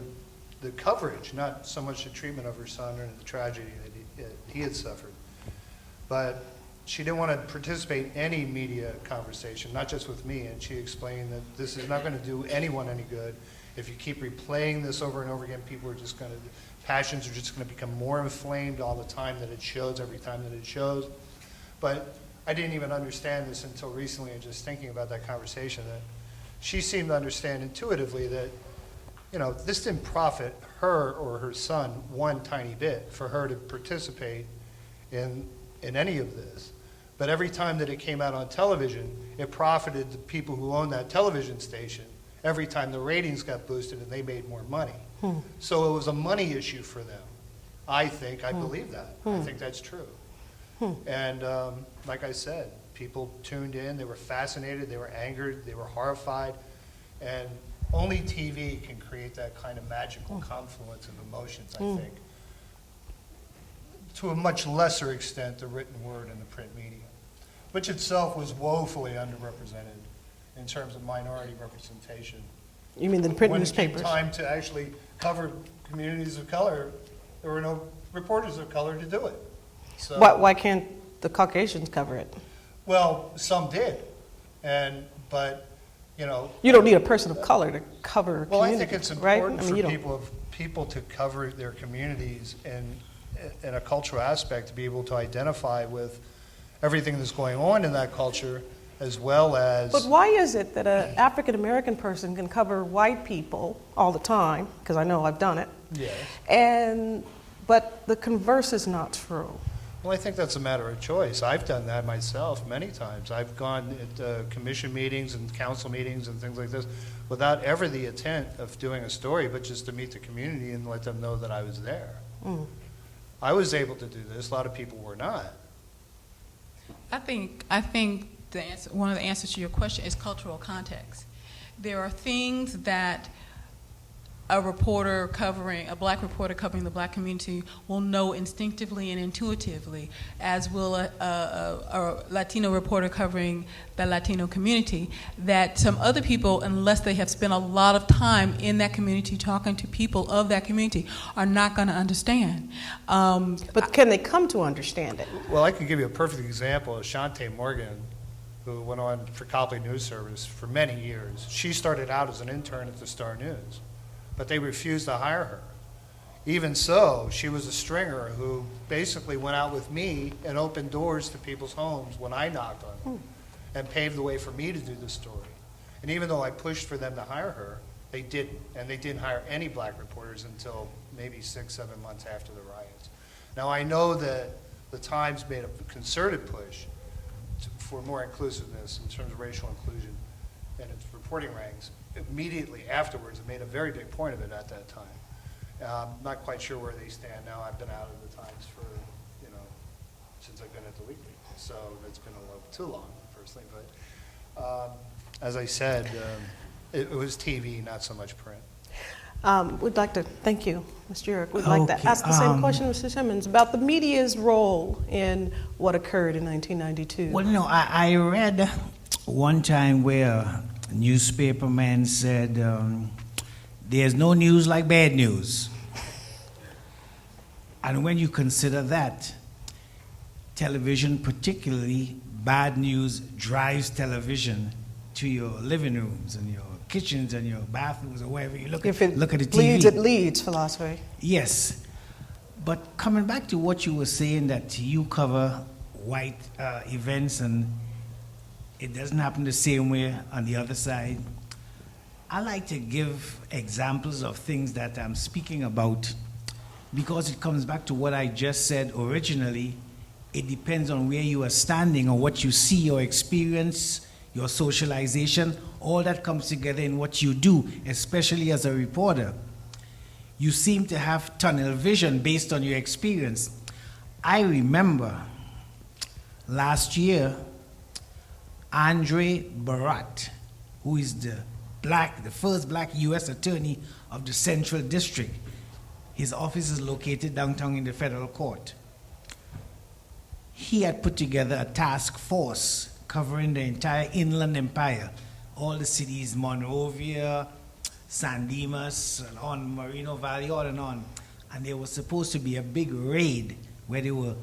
the coverage, not so much the treatment of her son or the tragedy that he had suffered. But she didn't want to participate in any media conversation, not just with me, and she explained that this is not going to do anyone any good. If you keep replaying this over and over again, passions are just going to become more inflamed all the time that it shows, every time that it shows. But I didn't even understand this until recently, and just thinking about that conversation, that she seemed to understand intuitively that, this didn't profit her or her son one tiny bit for her to participate in any of this. But every time that it came out on television, it profited the people who owned that television station every time the ratings got boosted and they made more money. So it was a money issue for them. I believe that. I think that's true. And like I said, people tuned in, they were fascinated, they were angered, they were horrified, and only TV can create that kind of magical confluence of emotions, I think. to a much lesser extent, the written word and the print media, which itself was woefully underrepresented in terms of minority representation. You mean the print when newspapers? it came time to actually cover communities of color, there were no reporters of color to do it. So, Why can't the Caucasians cover it? well, some did, but you know. You don't need a person of color to cover a Well, I community, think it's right? important I mean, you for don't- people to cover their communities in a cultural aspect, to be able to identify with everything that's going on in that culture, as well as. But why is it that an African American person can cover white people all the time? Because I know I've done it. Yes. But the converse is not true. Well, I think that's a matter of choice. I've done that myself many times. I've gone at commission meetings and council meetings and things like this without ever the intent of doing a story, but just to meet the community and let them know that I was there. Mm. I was able to do this. A lot of people were not. I think the answer, one of the answers to your question is cultural context. There are things that a black reporter covering the black community will know instinctively and intuitively, as will a Latino reporter covering the Latino community, that some other people, unless they have spent a lot of time in that community talking to people of that community, are not going to understand. But can they come to understand it? Well, I can give you a perfect example of Shante Morgan, who went on for Copley News Service for many years. She started out as an intern at the Star News, but they refused to hire her. Even so, she was a stringer who basically went out with me and opened doors to people's homes when I knocked on them and paved the way for me to do the story. And even though I pushed for them to hire her, they didn't. And they didn't hire any black reporters until maybe 6-7 months after the riots. Now, I know that the Times made a concerted push for more inclusiveness in terms of racial inclusion and its reporting ranks. Immediately afterwards, it made a very big point of it at that time. I'm not quite sure where they stand now. I've been out of the Times for, since I've been at the Weekly. So it's been a little too long, personally. But as I said, it was TV, not so much print. We'd like to, thank you, Mr. Uhrich. We'd like to Okay, ask the same question, Mr. Simmonds, about the media's role in what occurred in 1992. Well, I read one time where a newspaperman said, there's no news like bad news. And when you consider that, television, particularly bad news, drives television to your living rooms and your kitchens and your bathrooms or wherever you look at the TV. Leads, it leads philosophy. Yes. But coming back to what you were saying, that you cover white events and it doesn't happen the same way on the other side, I like to give examples of things that I'm speaking about because it comes back to what I just said originally. It depends on where you are standing or what you see, your experience, your socialization, all that comes together in what you do, especially as a reporter. You seem to have tunnel vision based on your experience. I remember last year, Andre Barat, who is the first black U.S. attorney of the Central District. His office is located downtown in the federal court. He had put together a task force covering the entire Inland Empire, all the cities, Monrovia, San Dimas, and on Moreno Valley, on. And there was supposed to be a big raid where they were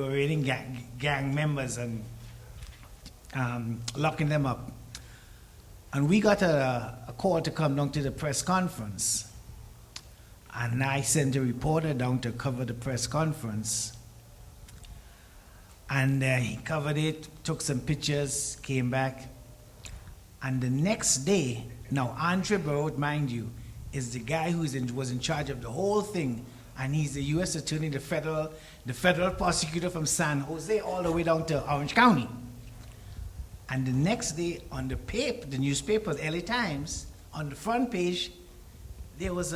raiding gang members and locking them up. And we got a call to come down to the press conference. And I sent a reporter down to cover the press conference. And he covered it, took some pictures, came back. And the next day, now Andre Barat, mind you, is the guy who was in charge of the whole thing. And he's the U.S. attorney, the federal prosecutor from San Jose all the way down to Orange County. And the next day on the newspaper, the LA Times, on the front page, there was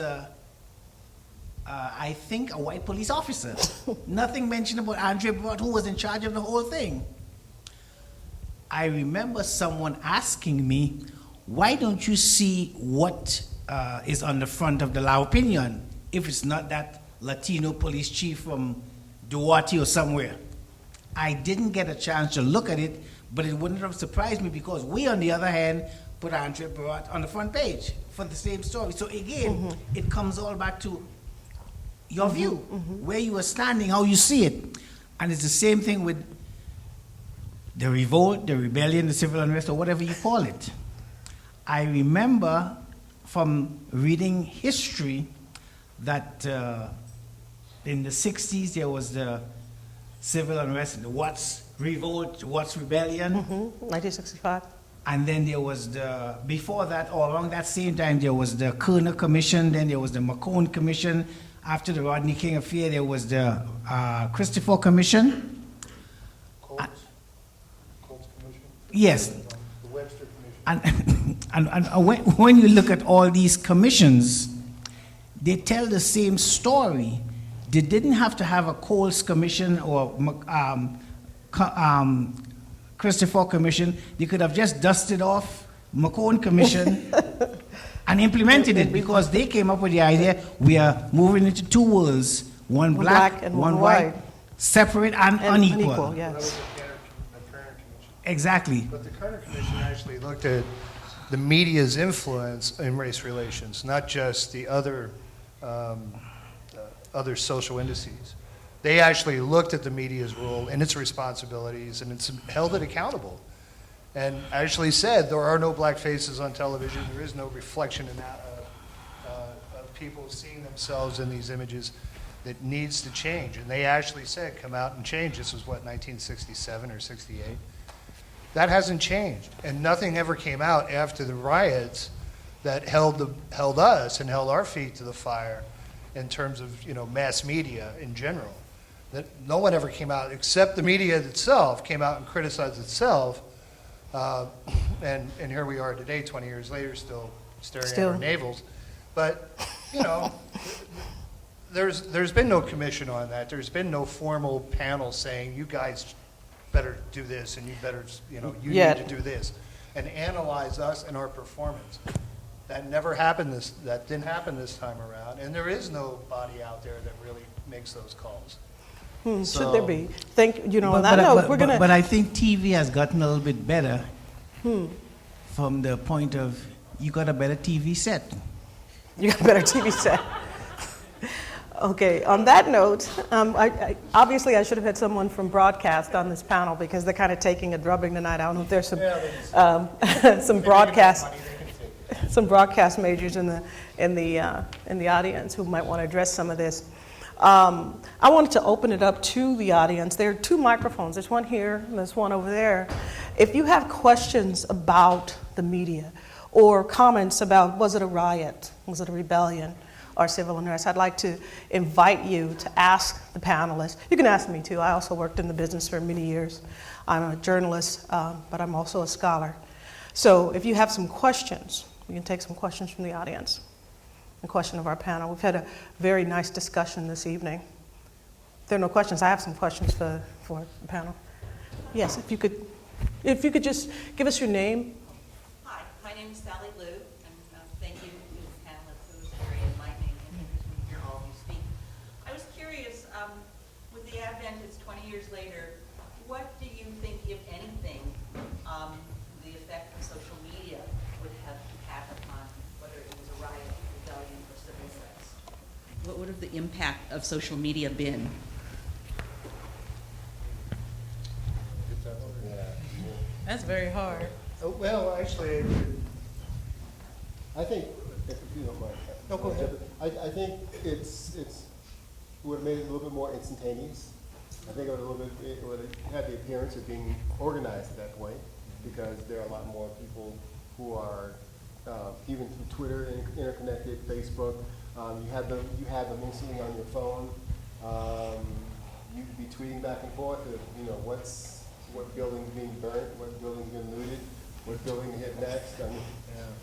I think a white police officer. Nothing mentioned about Andre Barat, who was in charge of the whole thing. I remember someone asking me, why don't you see what is on the front of the La Opinion? if it's not that Latino police chief from Duarte or somewhere. I didn't get a chance to look at it, but it wouldn't have surprised me because we, on the other hand, put Andre Barat on the front page for the same story. So again, it comes all back to your view, where you are standing, how you see it. And it's the same thing with the revolt, the rebellion, the civil unrest, or whatever you call it. I remember from reading history that in the 60s there was the civil unrest, the Watts revolt, Watts rebellion. 1965. And then there was the, before that, or around that same time, there was the Kerner Commission, then there was the McCone Commission. After the Rodney King affair, there was the Christopher Commission. Colts Commission? Yes. The Webster Commission. And when you look at all these commissions, they tell the same story. They didn't have to have a Coles Commission or Christopher Commission. They could have just dusted off McCone Commission and implemented it because they came up with the idea we are moving into two worlds, one black and one white, separate and unequal. Yes. Exactly. But the Kerner Commission actually looked at the media's influence in race relations, not just the other social indices. They actually looked at the media's role and its responsibilities, and it's held it accountable. And actually said there are no black faces on television. There is no reflection in that of people seeing themselves in these images. That needs to change. And they actually said, come out and change. This was what, 1967 or 68? That hasn't changed. And nothing ever came out after the riots that held us and held our feet to the fire in terms of, mass media in general. That no one ever came out, except the media itself, came out and criticized itself. And here we are today, 20 years later, still staring at our navels. But, there's been no commission on that. There's been no formal panel saying, you guys better do this and you better, you need to do this. And analyze us and our performance. That never happened that didn't happen this time around. And there is no body out there that really makes those calls. Should there be? On that note, we're going to... But I think TV has gotten a little bit better from the point of you got a better TV set. You got a better TV set. Okay, on that note, obviously I should have had someone from broadcast on this panel because they're kind of taking a drubbing tonight. I don't know if there's some broadcast majors in the audience who might want to address some of this. I wanted to open it up to the audience. There are two microphones. There's one here and there's one over there. If you have questions about the media or comments about was it a riot, was it a rebellion, or civil unrest, I'd like to invite you to ask the panelists. You can ask me too. I also worked in the business for many years. I'm a journalist, but I'm also a scholar. So if you have some questions, we can take some questions from the audience. A question of our panel. We've had a very nice discussion this evening. If there are no questions, I have some questions for the panel. Yes, if you could just give us your name. Hi, my name is Sally Liu, and thank you to the panelists. It was very enlightening and interesting to hear all of you speak. I was curious, with the advent, it's 20 years later, what do you think, if anything, the effect of social media would have had upon whether it was a riot, rebellion, or civil unrest? What would have the impact of social media been? That's very hard. Well, actually, I think, if you don't mind. No, go ahead. I think it would have made it a little bit more instantaneous. I think it would have had the appearance of being organized at that point because there are a lot more people who are, even through Twitter, interconnected, Facebook. You have them instantly on your phone. You could be tweeting back and forth of, what building's being burnt, what building's been looted, what building to hit next.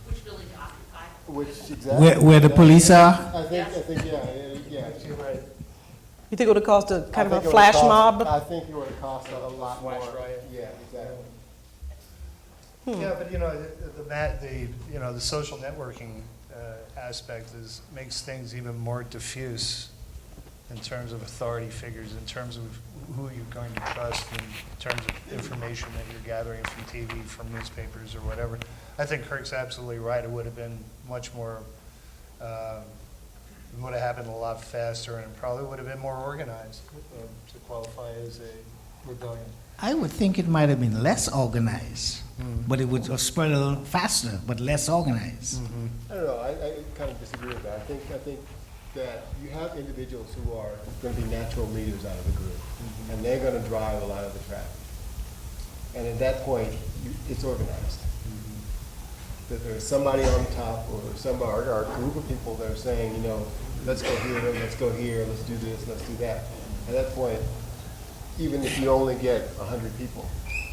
Which building to occupy? Which exactly. Where the police are? I think, yeah. You think it would have caused a kind of a flash mob? I think it would have cost a lot more. Riot. Yeah, exactly. Yeah, but the social networking aspect is makes things even more diffuse in terms of authority figures, in terms of who you're going to trust, in terms of information that you're gathering from TV, from newspapers, or whatever. I think Kirk's absolutely right. It would have been much more, it would have happened a lot faster, and it probably would have been more organized to qualify as a rebellion. I would think it might have been less organized, but it would have spread a little faster, but less organized. I don't know. I kind of disagree with that. I think that you have individuals who are going to be natural leaders out of the group, and they're going to drive a lot of the traffic. And at that point, it's organized. That there's somebody on top, or somebody, or a group of people that are saying, you know, let's go here, let's go here, let's do this, let's do that. At that point, even if you only get 100 people,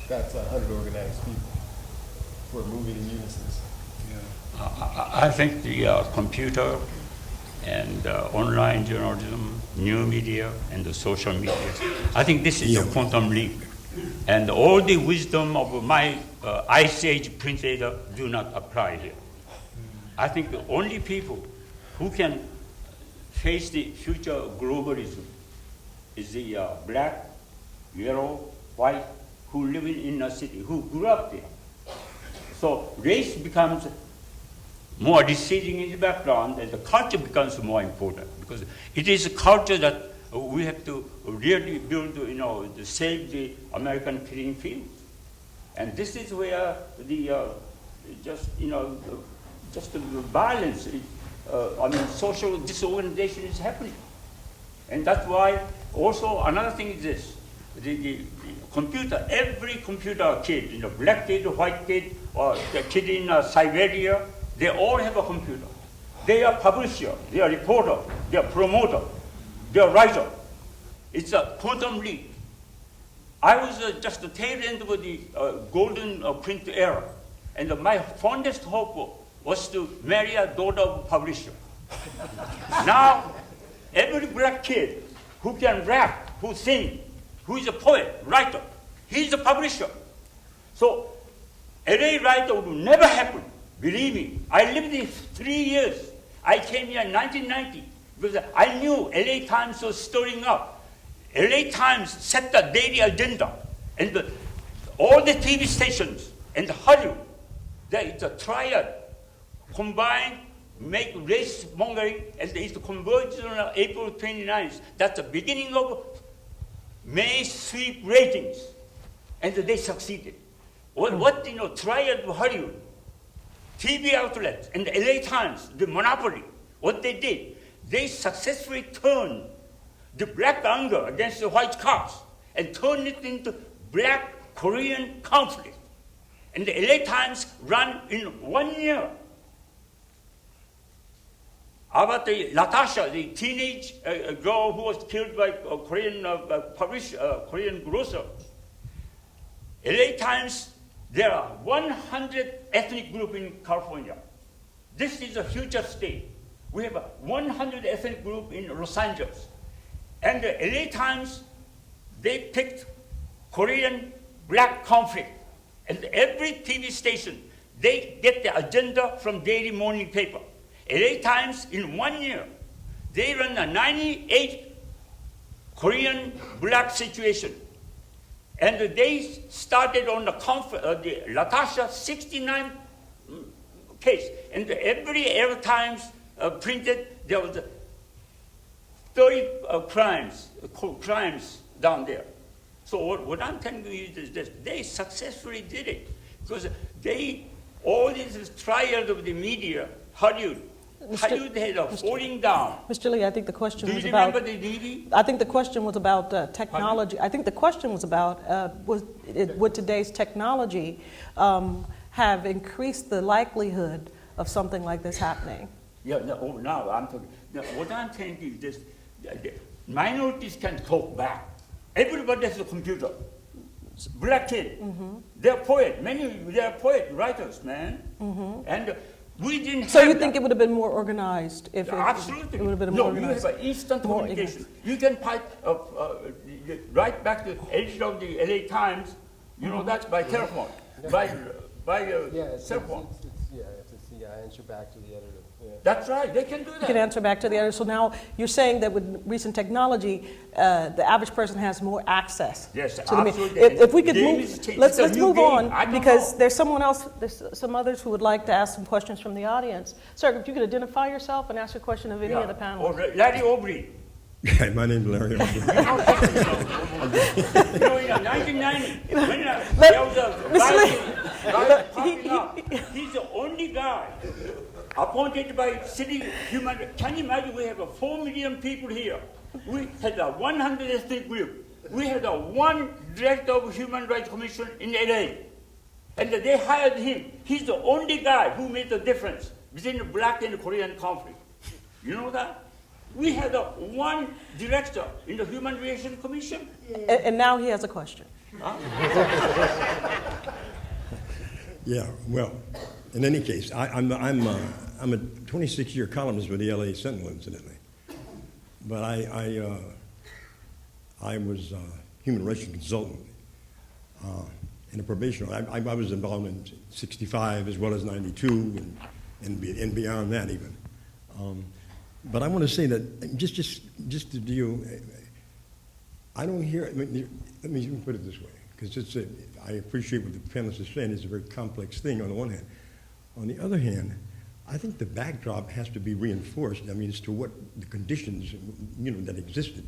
that's 100 organized people who are moving in unison. I think the computer and online journalism, new media, and the social media, I think this is a quantum leap. And all the wisdom of my Ice Age printer do not apply here. I think the only people who can face the future globalism is the black, yellow, white, who live in inner city, who grew up there. So race becomes more receding in the background, and the culture becomes more important, because it is a culture that we have to really build, you know, to save the American playing field. And this is where the just the violence, social disorganization is happening. And that's why also another thing is this, the computer, every computer kid, you know, black kid, white kid, or the kid in Siberia, they all have a computer. They are publisher, they are reporter, they are promoter, they are writer. It's a quantum leap. I was just the tail end of the golden print era, and my fondest hope was to marry a daughter of a publisher. Now, every black kid who can rap, who sing, who is a poet, writer, he's a publisher. So, LA writer would never happen. Believe me, I lived here 3 years. I came here in 1990 because I knew LA Times was stirring up. LA Times set the daily agenda, and all the TV stations and Hollywood, it's a triad, combined, make race mongering, and it's converged on April 29th. That's the beginning of May sweep ratings, and they succeeded. What triad of Hollywood, TV outlets, and the LA Times, the monopoly, what they did, they successfully turned the black anger against the white cops and turned it into black Korean conflict. And the LA Times ran in 1 year. About the Natasha, the teenage girl who was killed by a Korean Korean grocer. LA Times, there are 100 ethnic groups in California. This is a future state. We have 100 ethnic groups in Los Angeles. And the LA Times, they picked Korean black conflict. And every TV station, they get the agenda from daily morning paper. LA Times, in 1 year, they run a 98 Korean black situation. And they started on the Latasha 69 case. And every LA Times printed, there was 30 crimes down there. So what I'm telling you is this, they successfully did it. Because all this triad of the media, Hollywood had a falling down. Mr. Lee, I think the question Do was you about... remember the DV? I think the question was about technology. I think the question was about would today's technology have increased the likelihood of something like this happening? Yeah, now I'm talking. Now, what I'm telling you is this, minorities can talk back. Everybody has a computer. Black kid, they're poet. They're poet writers, man. And we didn't. So have you think it would have been more organized if absolutely. it would have been more organized? organized? You have an instant communication. You can write back the editor of the LA Times. You know that by telephone, by cell phone. I answer back to the editor. That's right, they can do You that. can answer back to the other. So now you're saying that with recent technology, the average person has more access Yes, to the media. absolutely. If we could Game move, is changed. let's It's a new move game. on I don't because know. there's someone else, there's some others who would like to ask some questions from the audience. Sir, if you could identify yourself and ask a question of any of the panelists. Or Larry Aubrey. Hi, my name's Larry. You know, in 1990, when there was a riot popping up, he's the only guy appointed by city human. Can you imagine? We have 4 million people here. We had a 100 ethnic group. We had one director of Human Rights Commission in LA, and they hired him. He's the only guy who made the difference between the black and the Korean conflict. You know that? We had one director in the Human Relations Commission. And now he has a question. Huh? Yeah, well, in any case, I'm a 26-year columnist with the LA Sentinel, incidentally. But I was a human rights consultant and a probationer. I was involved in 65 as well as 92 and beyond that even. But I want to say that just to deal, I don't hear. Let me put it this way, because I appreciate what the panelists are saying. It's a very complex thing on the one hand. On the other hand, I think the backdrop has to be reinforced. I mean, as to what the conditions that existed,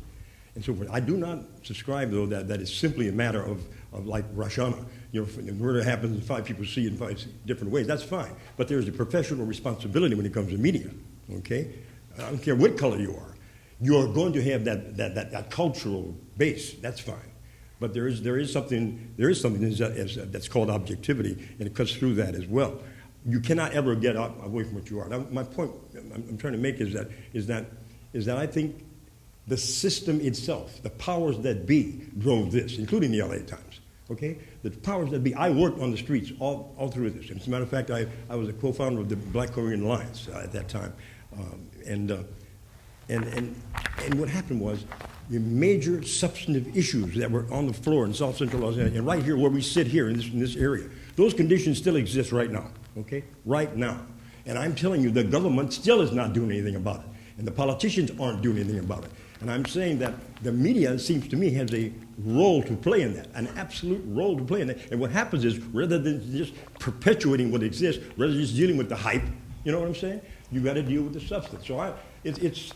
and so forth. I do not subscribe though that it's simply a matter of like Rosh Hashanah. The murder happens and 5 people see it in 5 different ways. That's fine, but there's a professional responsibility when it comes to media. Okay. I don't care what color you are. You are going to have that cultural base. That's fine, but there is something that's called objectivity, and it cuts through that as well. You cannot ever get away from what you are. Now, my point I'm trying to make is that I think the system itself, the powers that be, drove this, including the LA Times. Okay, the powers that be. I worked on the streets all through this. As a matter of fact, I was a co-founder of the Black Korean Alliance at that time. And what happened was the major substantive issues that were on the floor in South Central Los Angeles, and right here where we sit here in this area, those conditions still exist right now, okay? Right now. And I'm telling you, the government still is not doing anything about it. And the politicians aren't doing anything about it. And I'm saying that the media, it seems to me, has a role to play in that, an absolute role to play in that. And what happens is, rather than just perpetuating what exists, rather than just dealing with the hype, you know what I'm saying? You got to deal with the substance. So it's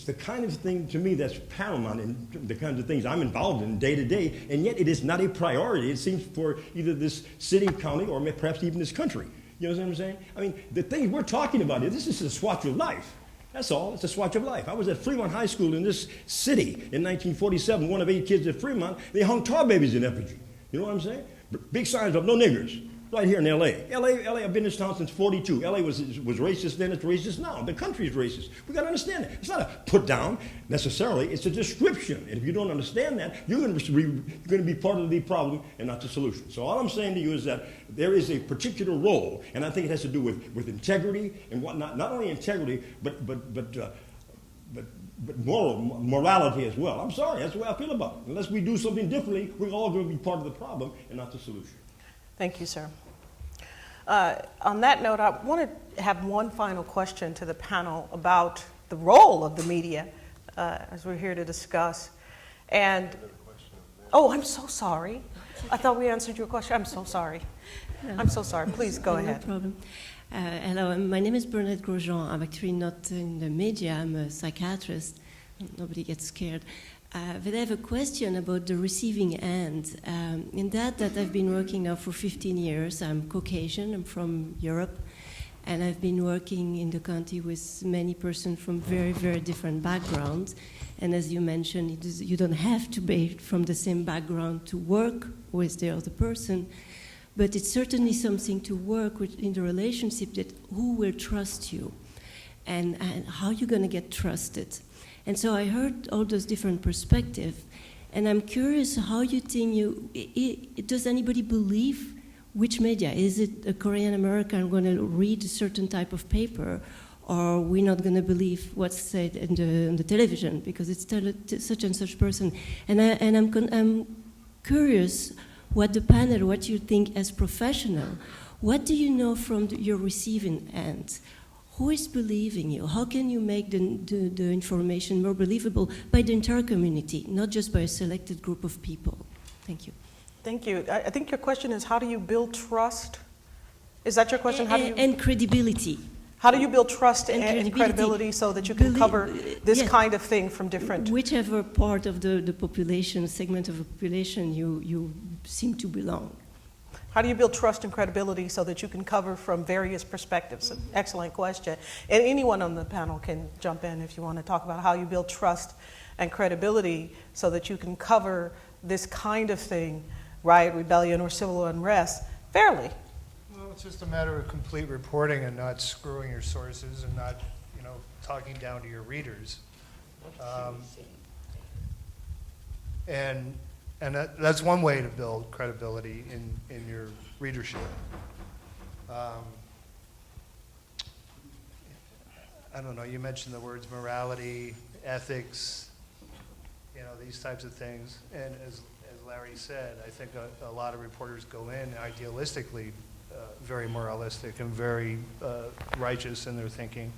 the kind of thing to me that's paramount in the kinds of things I'm involved in day to day, and yet it is not a priority. It seems for either this city, county, or perhaps even this country. You know what I'm saying? I mean, the things we're talking about, this is a swatch of life. That's all. It's a swatch of life. I was at Fremont High School in this city in 1947. One of 8 kids at Fremont. They hung tar babies in effigy. You know what I'm saying? Big signs of no niggers. Right here in L.A. I've been in this town since 42. L.A. was racist then, it's racist now. The country's racist. We got to understand that. It's not a put down necessarily. It's a description. And if you don't understand that, you're going to be part of the problem and not the solution. So all I'm saying to you is that there is a particular role, and I think it has to do with integrity and whatnot. Not only integrity, but morality as well. I'm sorry. That's the way I feel about it. Unless we do something differently, we're all going to be part of the problem and not the solution. Thank you, sir. On that note, I want to have one final question to the panel about the role of the media, as we're here to discuss. And oh, I'm so sorry. I thought we answered your question. I'm so sorry. I'm so sorry. Please go ahead. No problem. Hello, my name is Bernadette Grosjean. I'm actually not in the media. I'm a psychiatrist. Nobody gets scared. But I have a question about the receiving end. In that I've been working now for 15 years. I'm Caucasian, I'm from Europe, and I've been working in the county with many persons from very, very different backgrounds. And as you mentioned, you don't have to be from the same background to work with the other person, but it's certainly something to work with in the relationship, that who will trust you and how you're going to get trusted. And so I heard all those different perspectives, and I'm curious how you think does anybody believe which media? Is it a Korean American going to read a certain type of paper, or we're not going to believe what's said in the television because it's such and such person? And I'm curious what the panel, what you think as professional, what do you know from your receiving end? who is believing you? How can you make the information more believable by the entire community, not just by a selected group of people? Thank you. Thank you. I think your question is, how do you build trust? Is that your question? And credibility. How do you build trust and credibility so that you can cover this kind of thing from different... Whichever part of the population, segment of the population you seem to belong. How do you build trust and credibility so that you can cover from various perspectives? Excellent question. And anyone on the panel can jump in if you want to talk about how you build trust and credibility so that you can cover this kind of thing, riot, rebellion, or civil unrest, fairly. Well, it's just a matter of complete reporting and not screwing your sources and not, talking down to your readers. And that's one way to build credibility in your readership. I don't know, you mentioned the words morality, ethics, these types of things. And as Larry said, I think a lot of reporters go in idealistically very moralistic and very righteous in their thinking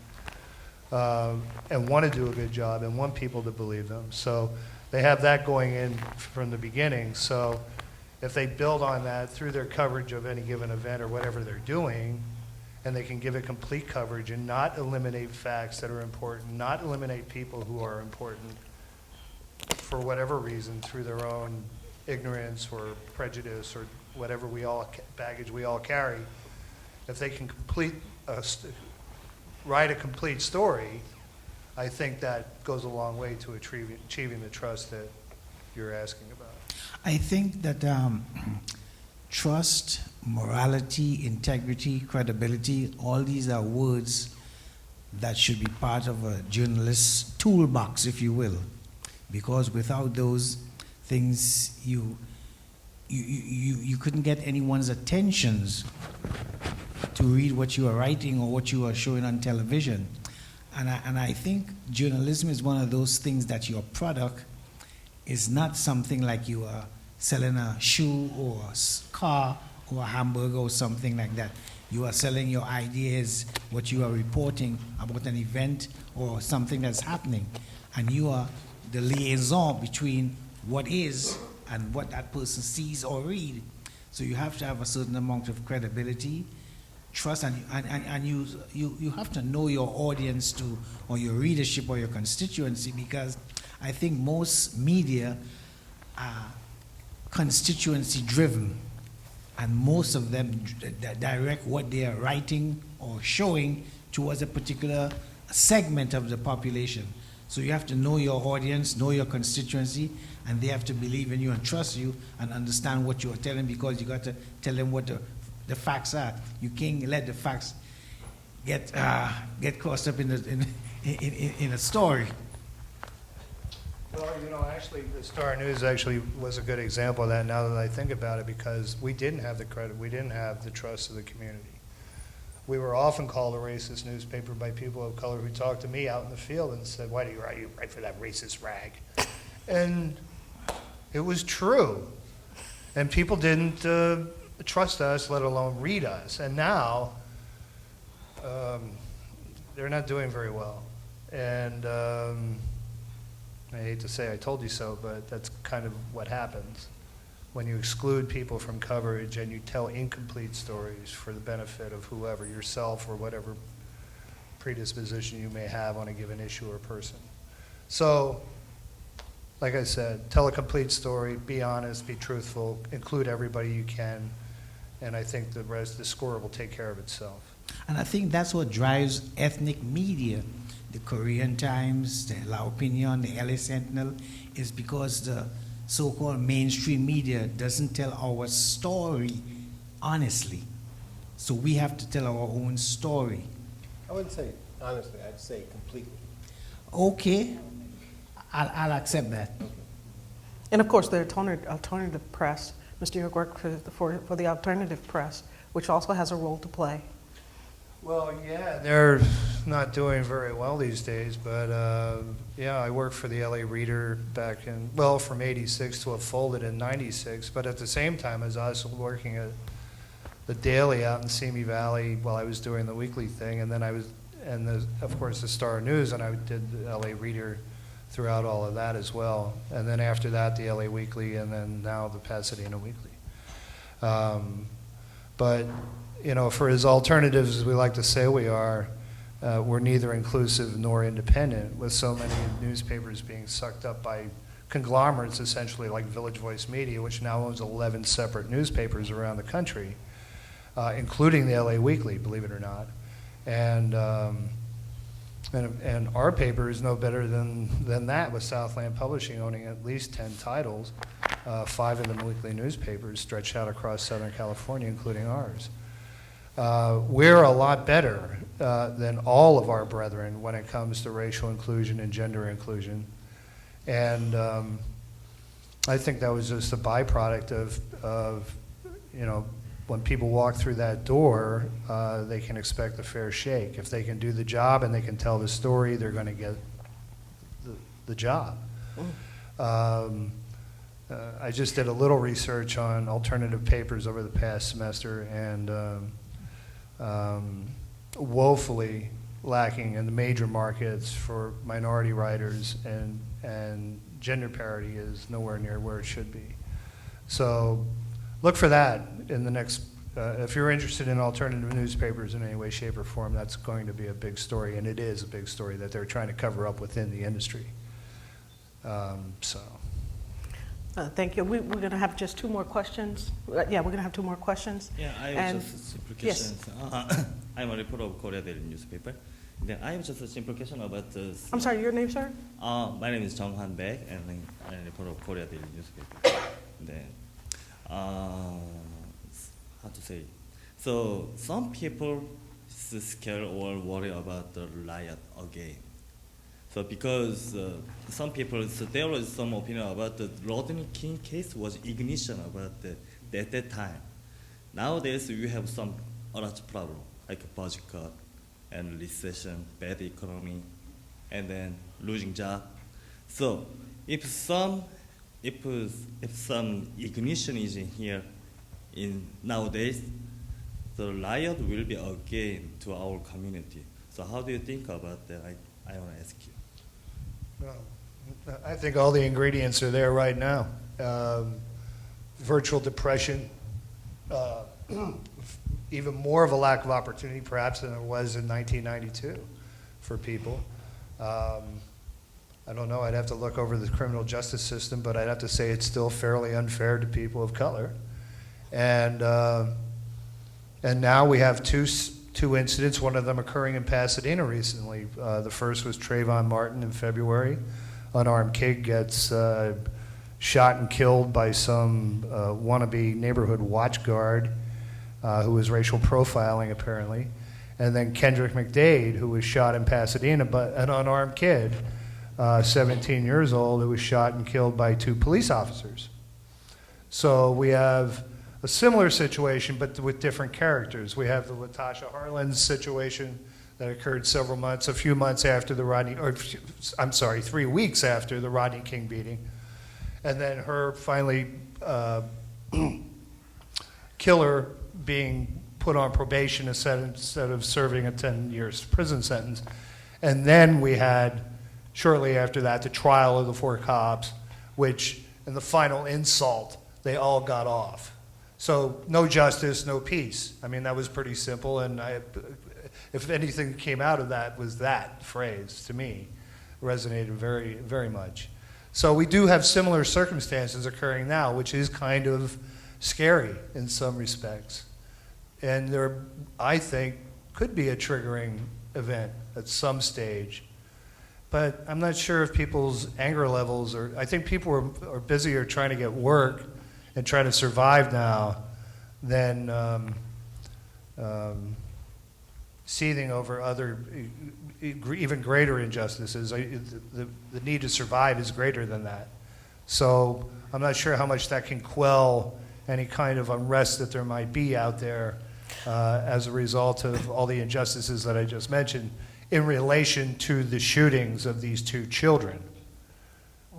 and want to do a good job and want people to believe them. So they have that going in from the beginning. So if they build on that through their coverage of any given event or whatever they're doing, and they can give it complete coverage and not eliminate facts that are important, not eliminate people who are important for whatever reason through their own ignorance or prejudice or whatever baggage we all carry, if they can write a complete story, I think that goes a long way to achieving the trust that you're asking about. I think that trust, morality, integrity, credibility, all these are words that should be part of a journalist's toolbox, if you will. Because without those things, you couldn't get anyone's attentions to read what you are writing or what you are showing on television. And I think journalism is one of those things that your product is not something like you are selling a shoe or a car or a hamburger or something like that. You are selling your ideas, what you are reporting about an event or something that's happening. And you are the liaison between what is and what that person sees or read. So you have to have a certain amount of credibility, trust, and you have to know your audience too, or your readership or your constituency, because I think most media are constituency driven, and most of them direct what they are writing or showing towards a particular segment of the population. So you have to know your audience, know your constituency, and they have to believe in you and trust you and understand what you are telling, because you got to tell them what the facts are. You can't let the facts get crossed up in a story. Well, actually, the Star News actually was a good example of that now that I think about it, because we didn't have the credit, we didn't have the trust of the community. We were often called a racist newspaper by people of color who talked to me out in the field and said, "Why do you write for that racist rag?" And it was true. And people didn't trust us, let alone read us. And now, they're not doing very well. And I hate to say I told you so, but that's kind of what happens when you exclude people from coverage and you tell incomplete stories for the benefit of whoever, yourself or whatever predisposition you may have on a given issue or person. So, like I said, tell a complete story, be honest, be truthful, include everybody you can, and I think the score will take care of itself. And I think that's what drives ethnic media. The Korean Times, the La Opinion, the LA Sentinel, is because the so-called mainstream media doesn't tell our story honestly. So we have to tell our own story. I wouldn't say honestly, I'd say completely. Okay, I'll accept that. And of course, the alternative press, Mr. Uhrich worked for the alternative press, which also has a role to play. Well, yeah, they're not doing very well these days, but yeah, I worked for the LA Reader back in, well, from 86 to a folded in 96, but at the same time as I was working at the Daily out in Simi Valley while I was doing the weekly thing, and then I was of course, the Star News, and I did the LA Reader throughout all of that as well. And then after that, the LA Weekly, and then now the Pasadena Weekly. But, you know, for as alternatives as we like to say we are, we're neither inclusive nor independent, with so many newspapers being sucked up by conglomerates, essentially like Village Voice Media, which now owns 11 separate newspapers around the country, including the LA Weekly, believe it or not. And our paper is no better than that, with Southland Publishing owning at least 10 titles, 5 of them weekly newspapers stretched out across Southern California, including ours. We're a lot better than all of our brethren when it comes to racial inclusion and gender inclusion. And I think that was just a byproduct of you know, when people walk through that door, they can expect a fair shake. If they can do the job and they can tell the story, they're going to get the job. I just did a little research on alternative papers over the past semester, and woefully lacking in the major markets for minority writers, and gender parity is nowhere near where it should be. So look for that in the next, if you're interested in alternative newspapers in any way, shape, or form, that's going to be a big story, and it is a big story that they're trying to cover up within the industry. Thank you. We're going to have just 2 more questions. Yeah, we're going to have 2 more questions. Yeah, I have just a simple question. Yes. I'm a reporter of Korea Daily newspaper. Then I have just a simple question about the... I'm sorry, your name, sir? My name is Jung Han Baek, and I'm a reporter of Korea Daily newspaper. Then, how to say? So some people is scared or worry about the riot again. So because some people, so there was some opinion about the Rodney King case was ignition about at that time. Nowadays we have some other problem like budget cut and recession, bad economy, and then losing job. So if some ignition is in here in nowadays, the riot will be again to our community. So how do you think about that? I want to ask you. Well, I think all the ingredients are there right now. Virtual depression, even more of a lack of opportunity perhaps than it was in 1992 for people. I don't know, I'd have to look over the criminal justice system, but I'd have to say it's still fairly unfair to people of color. And now we have two incidents, one of them occurring in Pasadena recently. The first was Trayvon Martin in February. Unarmed kid gets shot and killed by some wannabe neighborhood watch guard who was racial profiling apparently. And then Kendrick McDade, who was shot in Pasadena, but an unarmed kid, 17 years old, who was shot and killed by 2 police officers. So we have a similar situation, but with different characters. We have the Latasha Harlins situation that occurred a few months after the 3 weeks after the Rodney King beating. And then her finally killer being put on probation instead of serving a 10 years prison sentence. And then we had, shortly after that, the trial of the 4 cops, which, in the final insult, they all got off. So no justice, no peace. I mean, that was pretty simple, and if anything came out of that was that phrase, to me, resonated very, very much. So we do have similar circumstances occurring now, which is kind of scary in some respects. And there, I think, could be a triggering event at some stage. But I'm not sure if people's anger levels are, I think people are busier trying to get work and trying to survive now than seething over other even greater injustices. The need to survive is greater than that. So I'm not sure how much that can quell any kind of unrest that there might be out there as a result of all the injustices that I just mentioned in relation to the shootings of these 2 children,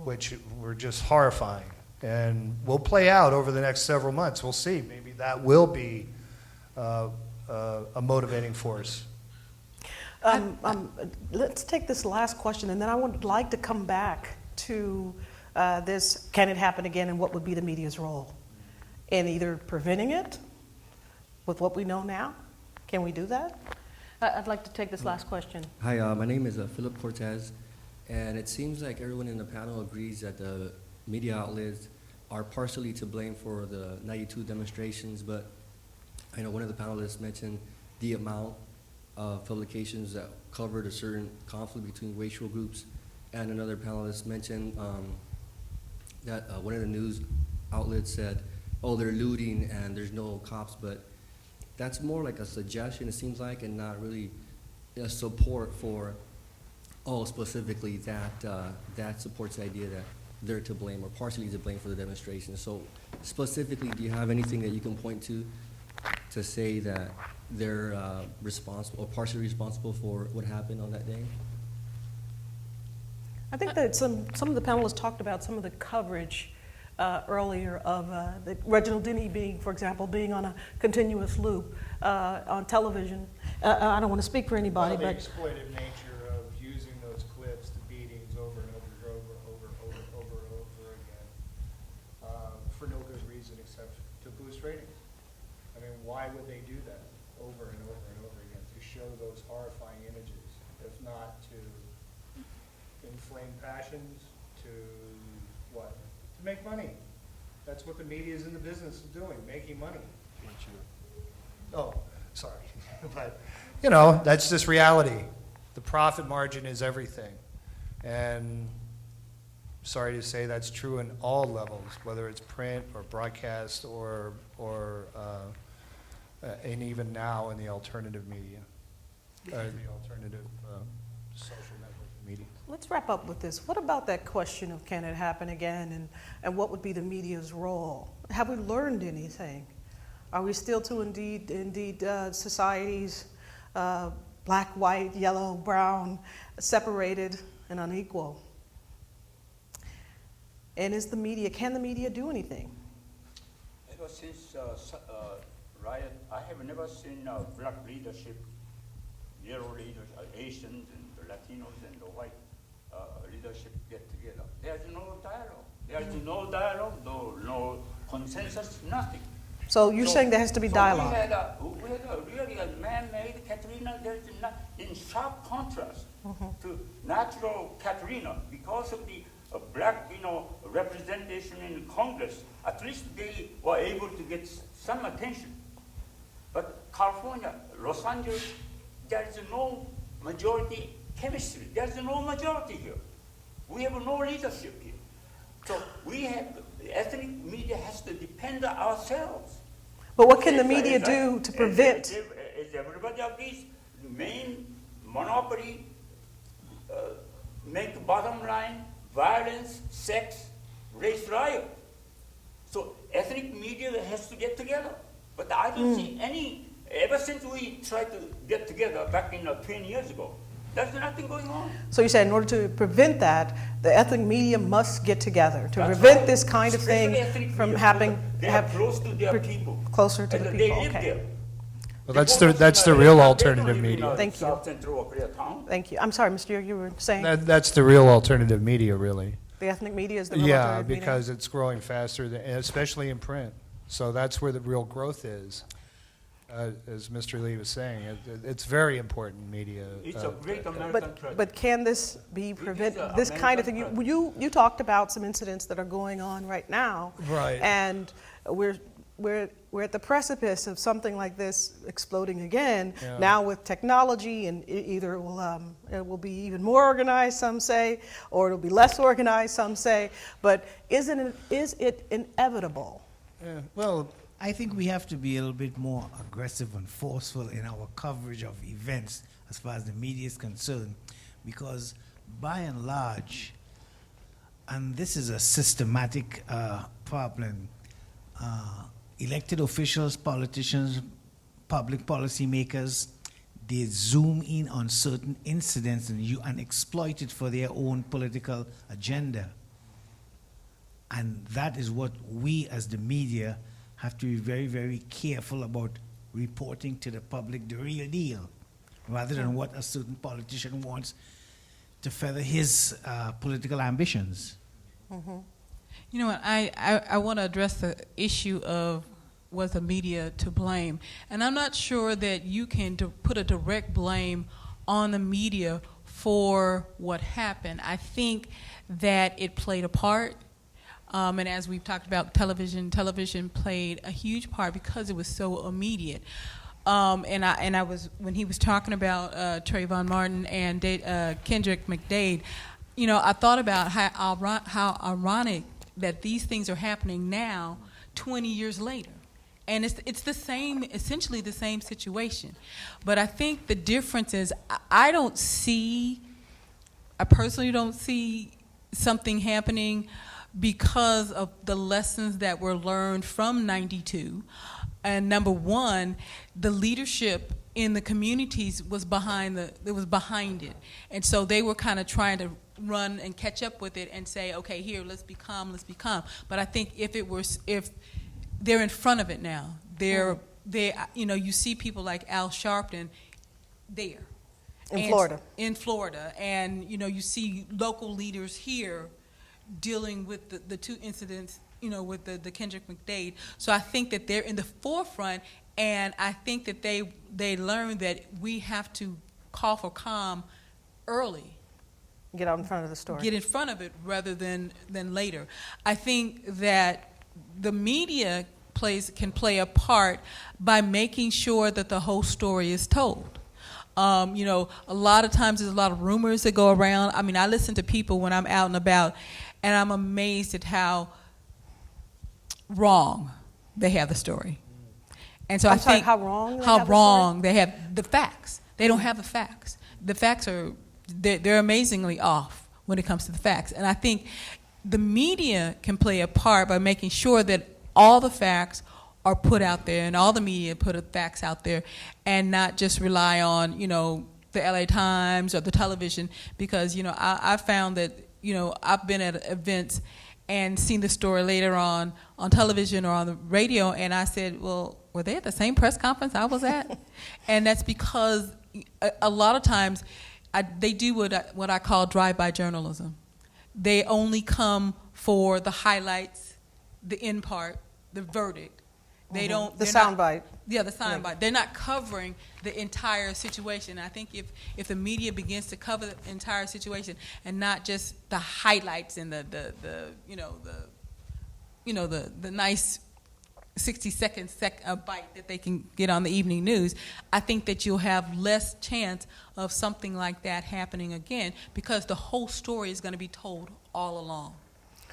which were just horrifying. And will play out over the next several months. We'll see. Maybe that will be a motivating force. Let's take this last question, and then I would like to come back to this, can it happen again, and what would be the media's role in either preventing it with what we know now? Can we do that? I'd like to take this last question. Hi, my name is Philip Cortez, and it seems like everyone in the panel agrees that the media outlets are partially to blame for the 92 demonstrations, but I know one of the panelists mentioned the amount of publications that covered a certain conflict between racial groups, and another panelist mentioned that one of the news outlets said, oh, they're looting and there's no cops, but that's more like a suggestion, it seems like, and not really a support for, oh, specifically that supports the idea that they're to blame or partially to blame for the demonstration. So specifically, do you have anything that you can point to say that they're responsible or partially responsible for what happened on that day? I think that some of the panelists talked about some of the coverage earlier of Reginald Denny being, for example, being on a continuous loop on television. I don't want to speak for anybody, well, the but exploitive nature of using those clips, the beatings over and over again, for no good reason except to boost ratings. I mean, why would they do that over and over again, to show those horrifying images, if not to inflame passions, to what? To make money. That's what the media is in the business of doing, making money. Oh, sorry. But, you know, that's just reality. The profit margin is everything. And sorry to say that's true in all levels, whether it's print or broadcast or and even now in the alternative media, the alternative social network media. let's wrap up with this. What about that question of can it happen again, and what would be the media's role? Have we learned anything? Are we still to indeed societies, black, white, yellow, brown, separated and unequal? And can the media do anything? Ever since Riot, I have never seen black leadership, yellow leadership, Asians and Latinos and the white leadership get together. There's no dialogue. There's no dialogue, no consensus, nothing. So you're saying there has to be dialogue? We had really a man-made Katrina. There's in sharp contrast to natural Katrina because of the black, representation in Congress. At least they were able to get some attention. But California, Los Angeles, there is no majority chemistry. There's no majority here. We have no leadership here. So the ethnic media has to depend on ourselves. But what can the media do to prevent? As everybody agrees, the main monopoly make bottom line violence, sex, race riot. So ethnic media has to get together. But I don't see any, ever since we tried to get together back in 20 years ago, there's nothing going on. So you say in order to prevent that, the ethnic media must get together to prevent this kind of thing from happening. They are close to their people. Closer to the people, They live okay. there. Well, that's the real alternative media. Thank you. Thank you. I'm sorry, Mr. Uhrich, you were saying? That's the real alternative media, really. The ethnic media is the real alternative media? Yeah, because it's growing faster, especially in print. So that's where the real growth is. As Mr. Lee was saying, it's very important media. It's a great American tragedy. But can this be prevented? This kind of thing. You talked about some incidents that are going on right now, right? And we're at the precipice of something like this exploding again. Yeah. Now with technology, and either it will be even more organized, some say, or it'll be less organized, some say. But is it inevitable? Yeah. Well, I think we have to be a little bit more aggressive and forceful in our coverage of events as far as the media is concerned, because by and large, and this is a systematic problem, elected officials, politicians, public policy makers, they zoom in on certain incidents and exploit it for their own political agenda. And that is what we as the media have to be very, very careful about reporting to the public the real deal. rather than what a certain politician wants to further his political ambitions. You know what, I want to address the issue of was the media to blame. And I'm not sure that you can put a direct blame on the media for what happened. I think that it played a part. And as we've talked about television played a huge part because it was so immediate. And I was, when he was talking about Trayvon Martin and Kendrick McDade, you know, I thought about how ironic that these things are happening now, 20 years later. And it's the same, essentially the same situation. But I think the difference is I personally don't see something happening because of the lessons that were learned from '92. And number one, the leadership in the communities was behind it. And so they were kind of trying to run and catch up with it and say, okay, here, let's be calm. But I think if they're in front of it now, you know, you see people like Al Sharpton there. In Florida. And, you know, you see local leaders here dealing with the two incidents, you know, with the Kendrick McDade. So I think that they're in the forefront, and I think that they learned that we have to call for calm early. Get out in front of the story. Get in front of it rather than later. I think that the media can play a part by making sure that the whole story is told. You know, a lot of times there's a lot of rumors that go around. I mean, I listen to people when I'm out and about, and I'm amazed at how wrong they have the story. And so I think how wrong they have the facts. They don't have the facts. The facts they're amazingly off when it comes to the facts. And I think the media can play a part by making sure that all the facts are put out there, and all the media put the facts out there, and not just rely on, you know, the LA Times or the television, because, you know, I found that, you know, I've been at events and seen the story later on television or on the radio, and I said, well, were they at the same press conference I was at? And that's because a lot of times they do what I call drive-by journalism. They only come for the highlights, the end part, the verdict. They don't. The soundbite. Yeah, the soundbite. They're not covering the entire situation. I think if the media begins to cover the entire situation and not just the highlights and the nice 60-second bite that they can get on the evening news, I think that you'll have less chance of something like that happening again, because the whole story is going to be told all along.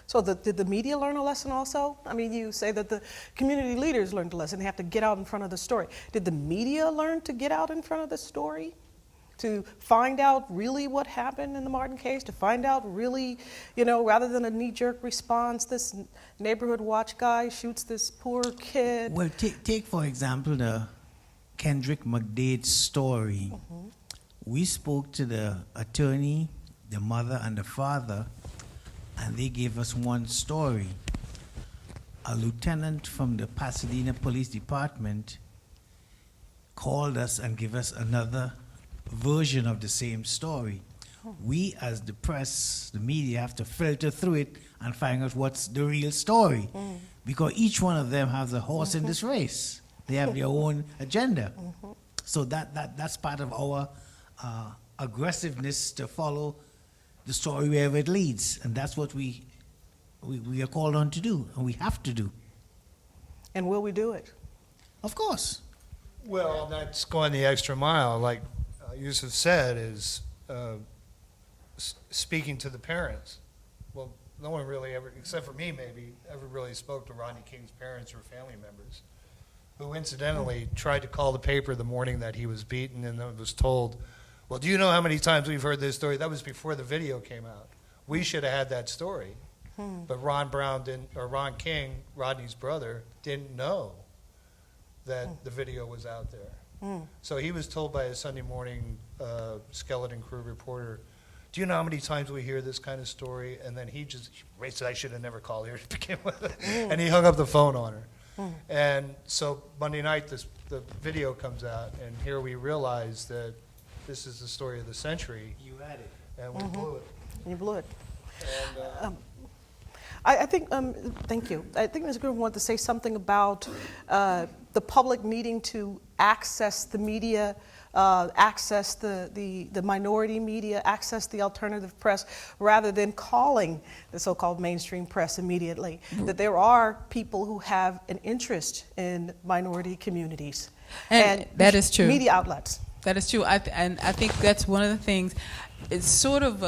So did the media learn a lesson also? I mean, you say that the community leaders learned a lesson. They have to get out in front of the story. Did the media learn to get out in front of the story? To find out really what happened in the Martin case? To find out really, you know, rather than a knee-jerk response, this neighborhood watch guy shoots this poor kid. Well, take for example, the Kendrick McDade story. Mm-hmm. We spoke to the attorney, the mother, and the father, and they gave us one story. A lieutenant from the Pasadena Police Department called us and gave us another version of the same story. We, as the press, the media, have to filter through it and find out what's the real story, because each one of them has a horse in this race. They have their own agenda. So that's part of our aggressiveness to follow the story wherever it leads, and that's what we are called on to do, and we have to do. And will we do it? Of course. Well, that's going the extra mile, like Yussuf said, is speaking to the parents. Well, no one really ever, except for me maybe, ever really spoke to Rodney King's parents or family members, who incidentally tried to call the paper the morning that he was beaten and was told, well, do you know how many times we've heard this story? That was before the video came out. We should have had that story. But Ron King, Rodney's brother, didn't know that the video was out there. So he was told by a Sunday morning skeleton crew reporter, do you know how many times we hear this kind of story? And then he said, I should have never called here to begin with. And he hung up the phone on her. And so Monday night, the video comes out, and here we realize that this is the story of the century. You had it. And we blew it. You blew it. And, I think, thank you. I think Ms. Griffin wanted to say something about the public needing to access the media, access the minority media, access the alternative press, rather than calling the so-called mainstream press immediately. That there are people who have an interest in minority communities. And that is true. Media outlets. That is true. And I think that's one of the things. It's sort of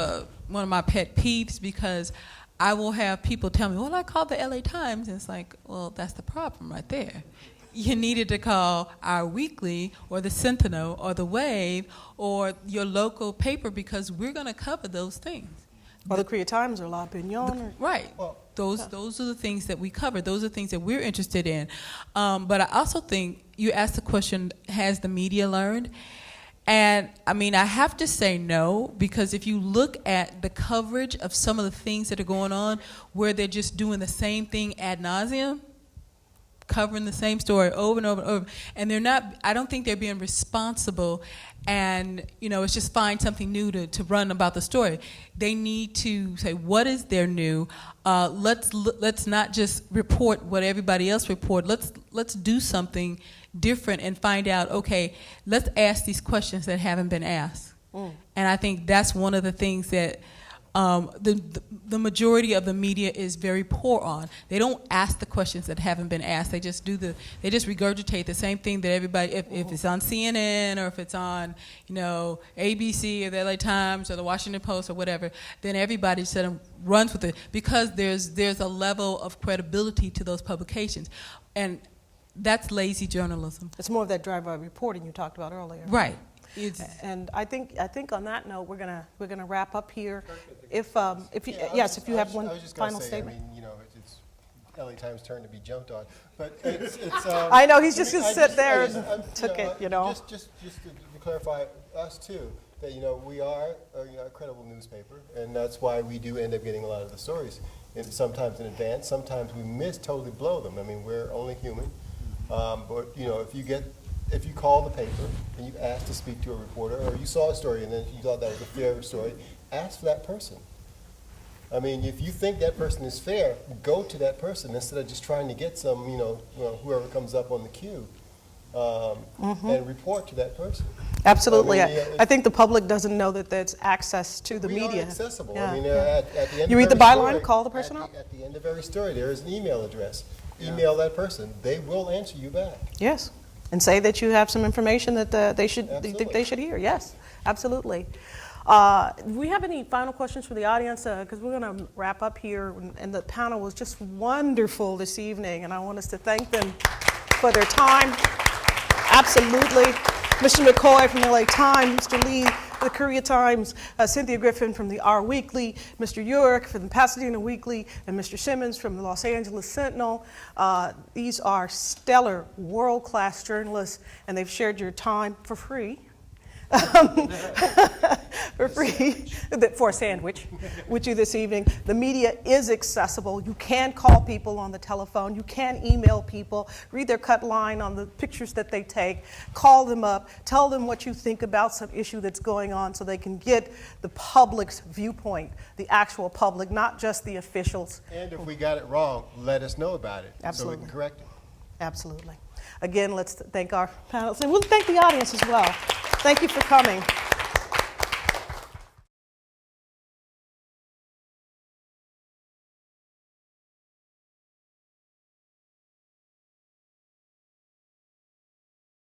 one of my pet peeves, because I will have people tell me, well, I called the LA Times. And it's like, well, that's the problem right there. You needed to call our Weekly or the Sentinel or the Wave or your local paper, because we're going to cover those things. Or the Korea Times or La Opinion. Right. Those are the things that we cover. Those are the things that we're interested in. But I also think you asked the question, has the media learned? And I mean, I have to say no, because if you look at the coverage of some of the things that are going on, where they're just doing the same thing ad nauseum, covering the same story over and over and over, and they're not, I don't think they're being responsible, and it's just find something new to run about the story. They need to say, what is their new? Let's not just report what everybody else report. Let's do something different and find out, okay, let's ask these questions that haven't been asked. And I think that's one of the things that the majority of the media is very poor on. They don't ask the questions that haven't been asked. They just regurgitate the same thing that everybody, if it's on CNN or if it's on, ABC or the LA Times or the Washington Post or whatever, then everybody sort of runs with it, because there's a level of credibility to those publications. And that's lazy journalism. It's more of that drive-by reporting you talked about earlier. Right. And I think on that note, we're gonna wrap up here. If you have one final statement. I mean, it's LA Times' turn to be jumped on, but it's I know he's just gonna sit there and took it. Just to clarify, us too, that we are a credible newspaper, and that's why we do end up getting a lot of the stories, and sometimes in advance, sometimes we totally blow them. I mean, we're only human, but if you call the paper and you ask to speak to a reporter, or you saw a story and then you thought that was a fair story, ask for that person. I mean, if you think that person is fair, go to that person instead of just trying to get some, whoever comes up on the queue, and report to that person. Absolutely. I think the public doesn't know that there's access to the media. We are accessible. Yeah. I mean, at the end you of read the every byline, story, call the person up? At the end of every story, there is an email address. Email that person. They will answer you back. Yes. And say that you have some information that they think they should hear. Yes, absolutely. Do we have any final questions for the audience? Because we're going to wrap up here, and the panel was just wonderful this evening, and I want us to thank them for their time. Absolutely. Mr. McKoy from the LA Times, Mr. Lee from the Korea Times, Cynthia Griffin from the Our Weekly, Mr. Uhrich from the Pasadena Weekly, and Mr. Simmonds from the Los Angeles Sentinel. These are stellar, world-class journalists, and they've shared your time for free. For free, for a sandwich with you this evening. The media is accessible. You can call people on the telephone. You can email people, read their cut line on the pictures that they take, call them up, tell them what you think about some issue that's going on so they can get the public's viewpoint, the actual public, not just the officials. And if we got it wrong, let us know about it. Absolutely. So we can correct it. Absolutely. Again, let's thank our panelists, and we'll thank the audience as well. Thank you for coming.